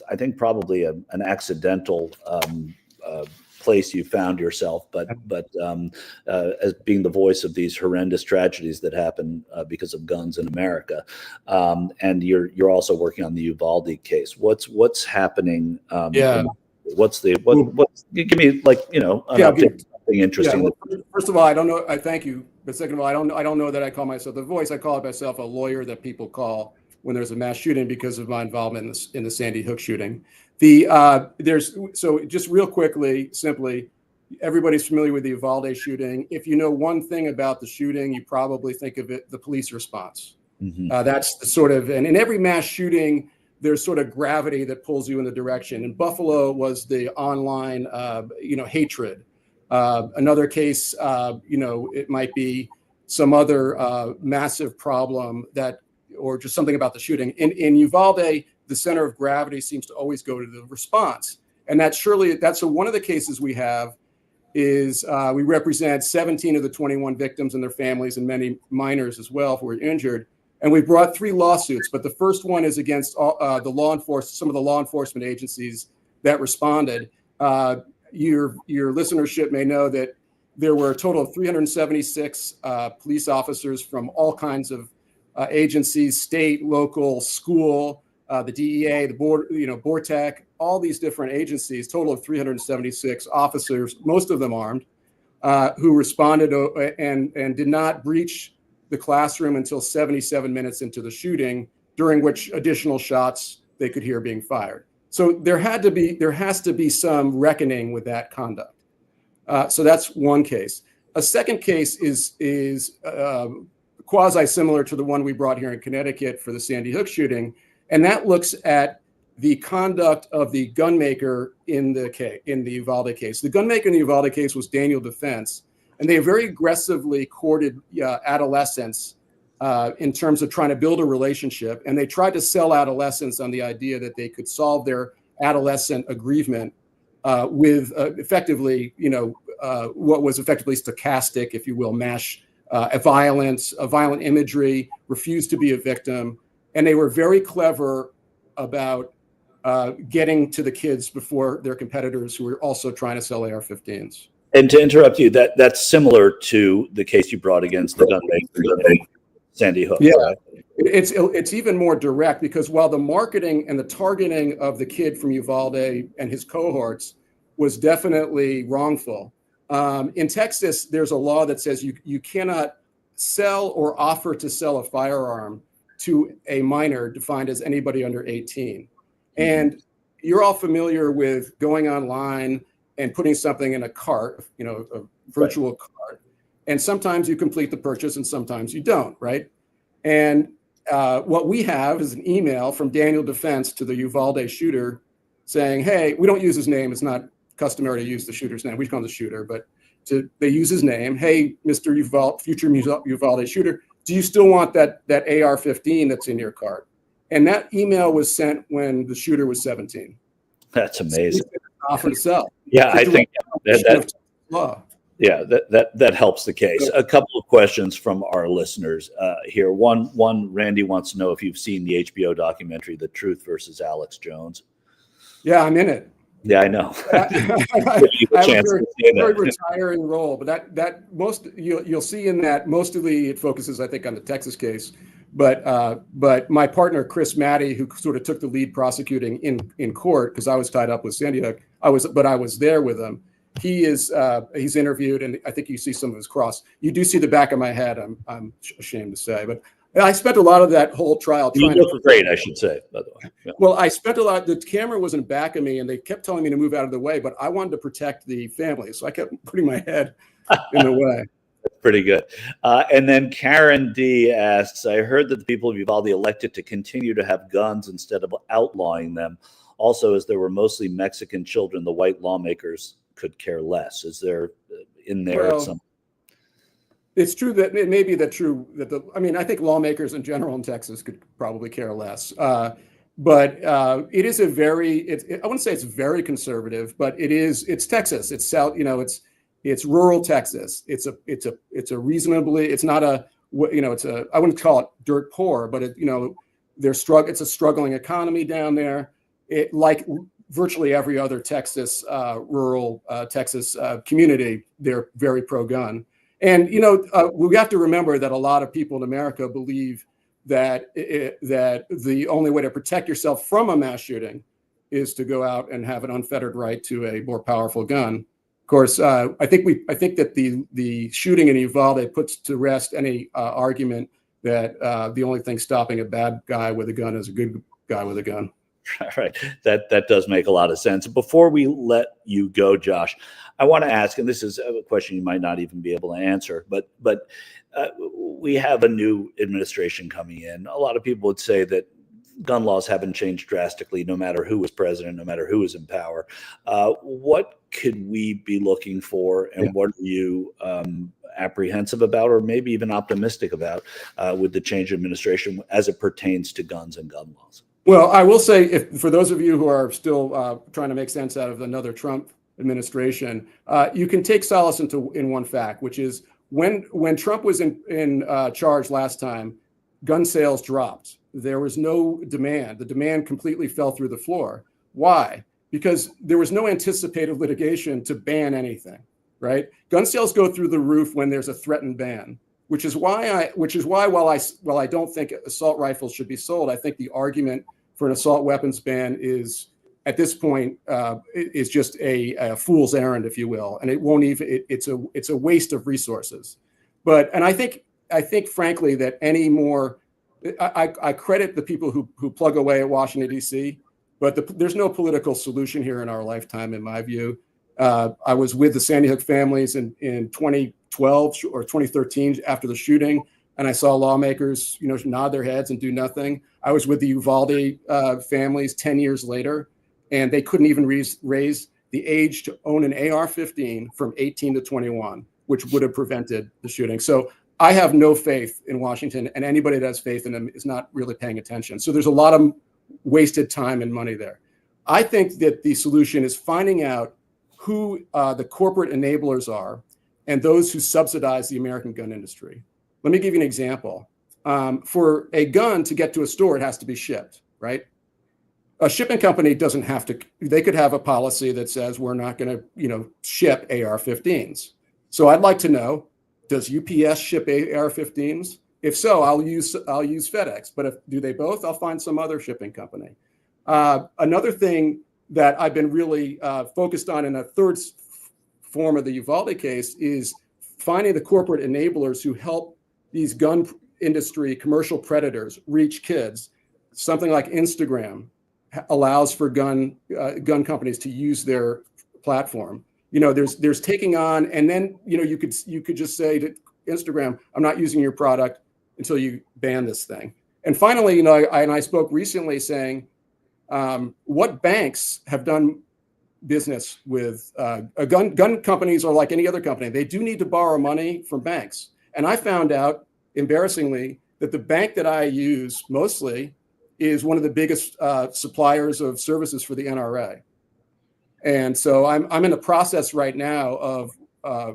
I think probably an accidental place you found yourself, but as being the voice of these horrendous tragedies that happen because of guns in America, and you're also working on the Uvalde case. What's happening? Give me an update. Something interesting. Yeah, well, first of all, I don't know. I thank you. But second of all, I don't know that I call myself the voice. I call myself a lawyer that people call when there's a mass shooting because of my involvement in the Sandy Hook shooting. So just real quickly, simply, everybody's familiar with the Uvalde shooting. If you know one thing about the shooting, you probably think of it, the police response. Mm-hmm. That's the sort of, and in every mass shooting, there's sort of gravity that pulls you in the direction. And Buffalo was the online, hatred. Another case, it might be some other massive problem or just something about the shooting. In Uvalde, the center of gravity seems to always go to the response. And that's one of the cases we have is we represent 17 of the 21 victims and their families and many minors as well who were injured. And we brought 3 lawsuits, but the first one is against some of the law enforcement agencies that responded. Your listenership may know that there were a total of 376 police officers from all kinds of agencies, state, local, school, the DEA, the board, BORTEC, all these different agencies, total of 376 officers, most of them armed, who responded and did not breach the classroom until 77 minutes into the shooting, during which additional shots they could hear being fired. So there has to be some reckoning with that conduct. So that's one case. A second case is quasi similar to the one we brought here in Connecticut for the Sandy Hook shooting, and that looks at the conduct of the gunmaker in the Uvalde case. The gunmaker in the Uvalde case was Daniel Defense, and they very aggressively courted adolescents in terms of trying to build a relationship, and they tried to sell adolescents on the idea that they could solve their adolescent aggrievement with effectively, what was effectively stochastic, if you will, MASH, violent imagery, refused to be a victim, and they were very clever about getting to the kids before their competitors who were also trying to sell AR-15s. And to interrupt you, that's similar to the case you brought against the gunmaker, Sandy Hook. Yeah, right? it's even more direct because while the marketing and the targeting of the kid from Uvalde and his cohorts was definitely wrongful, in Texas there's a law that says you cannot sell or offer to sell a firearm to a minor defined as anybody under 18. And you're all familiar with going online and putting something in a cart, a virtual cart. And sometimes you complete the purchase and sometimes you don't, right? And what we have is an email from Daniel Defense to the Uvalde shooter saying, hey, we don't use his name. It's not customary to use the shooter's name. We call him the shooter, but they use his name. Hey, Mr. Future Uvalde shooter, do you still want that AR-15 that's in your cart? And that email was sent when the shooter was 17. That's amazing. So offer to sell. Yeah, I think that helps the case. A couple of questions from our listeners here. One, Randy wants to know if you've seen the HBO documentary, The Truth versus Alex Jones. Yeah, I'm in it. Yeah, I know. I have a very retiring role, but that most you'll see in that mostly it focuses, I think, on the Texas case. But my partner Chris Matty, who sort of took the lead prosecuting in court because I was tied up with Sandy Hook, I was there with him. He's interviewed, and I think you see some of his cross. You do see the back of my head. I'm ashamed to say, but I spent a lot of that whole trial trying to great, I should say, by the way. Yeah. Well, I spent a lot. The camera was in back of me, and they kept telling me to move out of the way, but I wanted to protect the family, so I kept putting my head in the way. Pretty good. And then Karen D asks, I heard that the people of Uvalde elected to continue to have guns instead of outlawing them. Also, as there were mostly Mexican children, the white lawmakers could care less. Is there in there some? It's true that it may be I think lawmakers in general in Texas could probably care less. But it is I wouldn't say it's very conservative, but it's Texas. It's South, it's rural Texas. It's a reasonably, it's not a, I wouldn't call it dirt poor, but it's a struggling economy down there. Like virtually every other Texas, rural Texas community, they're very pro-gun. And, we have to remember that a lot of people in America believe that the only way to protect yourself from a mass shooting is to go out and have an unfettered right to a more powerful gun. Of course, I think that the shooting in Uvalde puts to rest any argument that the only thing stopping a bad guy with a gun is a good guy with a gun. All right. That does make a lot of sense. Before we let you go, Josh, I want to ask, and this is a question you might not even be able to answer, but we have a new administration coming in. A lot of people would say that gun laws haven't changed drastically, no matter who was president, no matter who was in power. What could we be looking for, and what are you apprehensive about, or maybe even optimistic about with the change of administration as it pertains to guns and gun laws? Well, I will say, for those of you who are still trying to make sense out of another Trump administration, you can take solace in one fact, which is when Trump was in charge last time, gun sales dropped. There was no demand. The demand completely fell through the floor. Why? Because there was no anticipated litigation to ban anything, right? Gun sales go through the roof when there's a threatened ban, which is why while I don't think assault rifles should be sold, I think the argument for an assault weapons ban is, at this point, is just a fool's errand, if you will, and it won't even. It's a waste of resources. And I think frankly that any more, I credit the people who plug away at Washington D.C., but there's no political solution here in our lifetime, in my view. I was with the Sandy Hook families in 2012 or 2013 after the shooting, and I saw lawmakers, nod their heads and do nothing. I was with the Uvalde families 10 years later, and they couldn't even raise the age to own an AR-15 from 18 to 21, which would have prevented the shooting. So I have no faith in Washington, and anybody that has faith in them is not really paying attention. So there's a lot of wasted time and money there. I think that the solution is finding out who the corporate enablers are and those who subsidize the American gun industry. Let me give you an example. For a gun to get to a store, it has to be shipped, right? A shipping company doesn't have to. They could have a policy that says we're not going to, ship AR-15s. So I'd like to know, does UPS ship AR-15s? If so, I'll use FedEx. But if do they both, I'll find some other shipping company. Another thing that I've been really focused on in a third form of the Uvalde case is finding the corporate enablers who help these gun industry commercial predators reach kids. Something like Instagram allows for gun companies to use their platform. There's taking on, and then you could just say to Instagram, I'm not using your product until you ban this thing. And finally, I spoke recently saying, what banks have done business with gun companies are like any other company. They do need to borrow money from banks. And I found out, embarrassingly, that the bank that I use mostly is one of the biggest suppliers of services for the NRA. And so I'm in the process right now of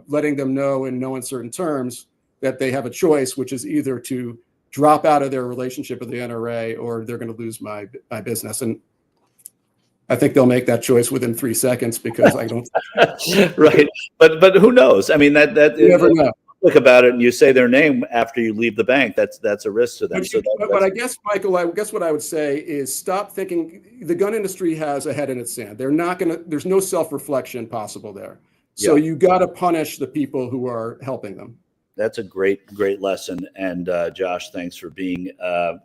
letting them know in no uncertain terms that they have a choice, which is either to drop out of their relationship with the NRA or they're going to lose my business. And I think they'll make that choice within 3 seconds because I don't. Right, but who knows? I mean, you never know. Look about it, and you say their name after you leave the bank. That's a risk to them. But I guess, Michael, what I would say is stop thinking the gun industry has a head in its sand. They're not going to. There's no self-reflection possible there. So you got to punish the people who are helping them. That's a great lesson. And Josh, thanks for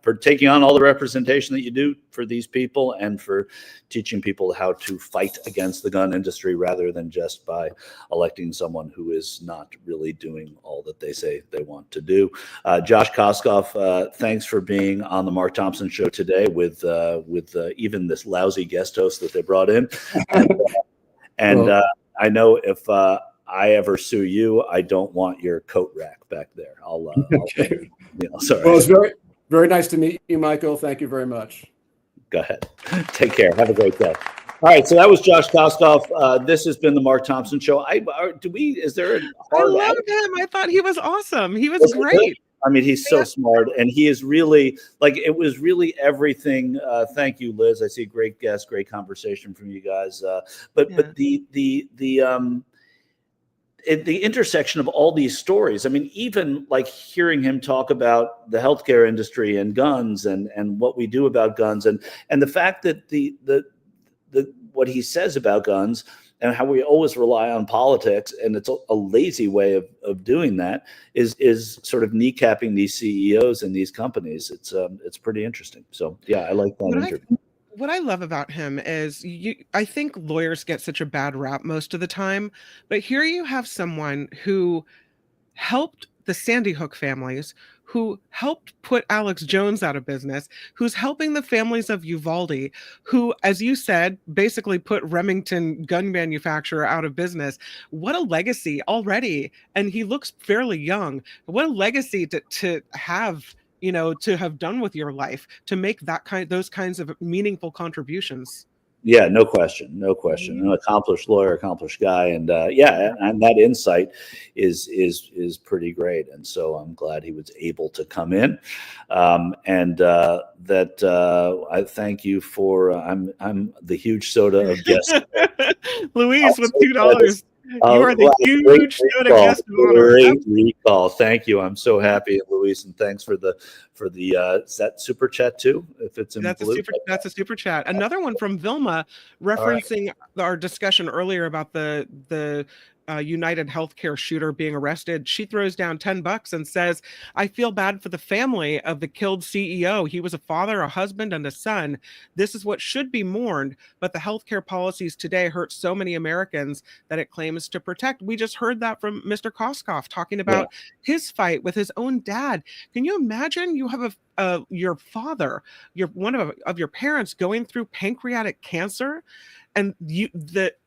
for taking on all the representation that you do for these people and for teaching people how to fight against the gun industry rather than just by electing someone who is not really doing all that they say they want to do. Josh Koskoff, thanks for being on the Mark Thompson Show today with even this lousy guest host that they brought in. And I know if I ever sue you, I don't want your coat rack back there. Okay. Sorry. Well, it's very, very nice to meet you, Michael. Thank you very much. Go ahead. Take care. Have a great day. All right. So that was Josh Koskoff. This has been the Mark Thompson Show. Is there a hard I loved him. I thought he was awesome. He was great. I mean, he's so smart, and he is really it was really everything. Thank you, Liz. I see great guest, great conversation from you guys. But the intersection of all these stories. I mean, even hearing him talk about the healthcare industry and guns and what we do about guns and the fact that the what he says about guns and how we always rely on politics, and it's a lazy way of doing that is sort of kneecapping these CEOs and these companies. It's pretty interesting. So yeah, I like that interview. What I love about him is I think lawyers get such a bad rap most of the time, but here you have someone who helped the Sandy Hook families, who helped put Alex Jones out of business, who's helping the families of Uvalde, who, as you said, basically put Remington gun manufacturer out of business. What a legacy already. And he looks fairly young. What a legacy to have, to have done with your life, to make those kinds of meaningful contributions. Yeah, no question. An accomplished lawyer, accomplished guy, and and that insight is pretty great. And so I'm glad he was able to come in, and that I thank you for. I'm the huge soda of guests. Louise with $2. You are the huge soda guest of honor. Great recall. Thank you. I'm so happy, Luis, and thanks for the is that super chat too? If it's in that's a super chat. Another one from Vilma referencing our discussion earlier about the United Healthcare shooter being arrested. She throws down $10 and says, "I feel bad for the family of the killed CEO. He was a father, a husband, and a son. This is what should be mourned, but the healthcare policies today hurt so many Americans that it claims to protect." We just heard that from Mr. Koskoff talking about his fight with his own dad. Can you imagine you have your father, one of your parents going through pancreatic cancer? And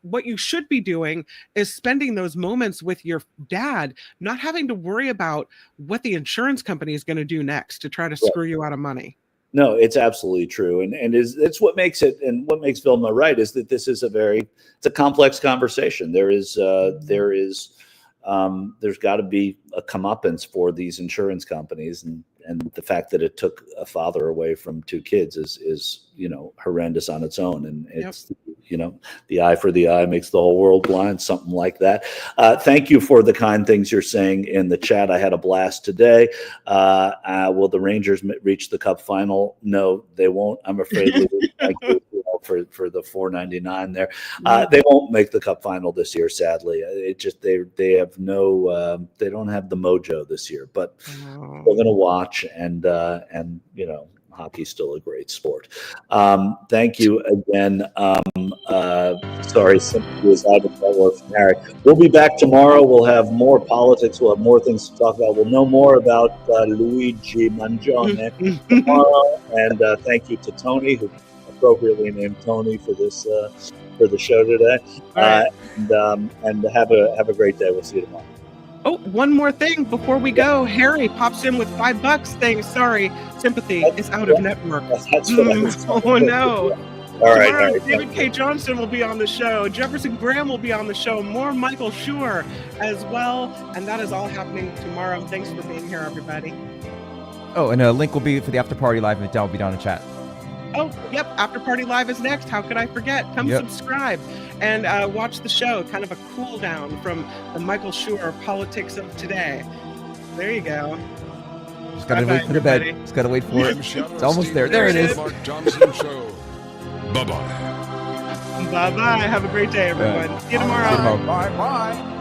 what you should be doing is spending those moments with your dad, not having to worry about what the insurance company is going to do next to try to screw you out of money. No, it's absolutely true, and it's what makes it, and what makes Vilma right is that this is it's a complex conversation. There's got to be a comeuppance for these insurance companies, and the fact that it took a father away from two kids is horrendous on its own, and it's the eye for the eye makes the whole world blind, something like that. Thank you for the kind things you're saying in the chat. I had a blast today. Will the Rangers reach the Cup final? No, they won't. I'm afraid for the $4.99 there. They won't make the Cup final this year, sadly. They have no they don't have the mojo this year, but we're going to watch, and hockey's still a great sport. Thank you again. Sorry, Sympathy is out of network from Harry. We'll be back tomorrow. We'll have more politics. We'll have more things to talk about. We'll know more about Luigi Mangione tomorrow. And thank you to Tony, who appropriately named Tony for this for the show today. And have a great day. We'll see you tomorrow. Oh, one more thing before we go. Harry pops in with $5 saying, "Sorry, Sympathy is out of network." That's what oh no. All right, tomorrow, David K. Johnston will be on the show. Jefferson Graham will be on the show. More Michael Shure as well. And that is all happening tomorrow. Thanks for being here, everybody. Oh, and a link will be for the after party live, and Dell will be down in chat. Oh, yep. After Party Live is next. How could I forget? Come subscribe and watch the show. Kind of a cool down from the Michael Shure Politics of Today. There you go. Just got to wait for the bed. Just got to wait for it. It's almost there. There it is. Mark Thompson Show. Bye-bye. Bye-bye. Have a great day, everyone. See you tomorrow. Bye-bye.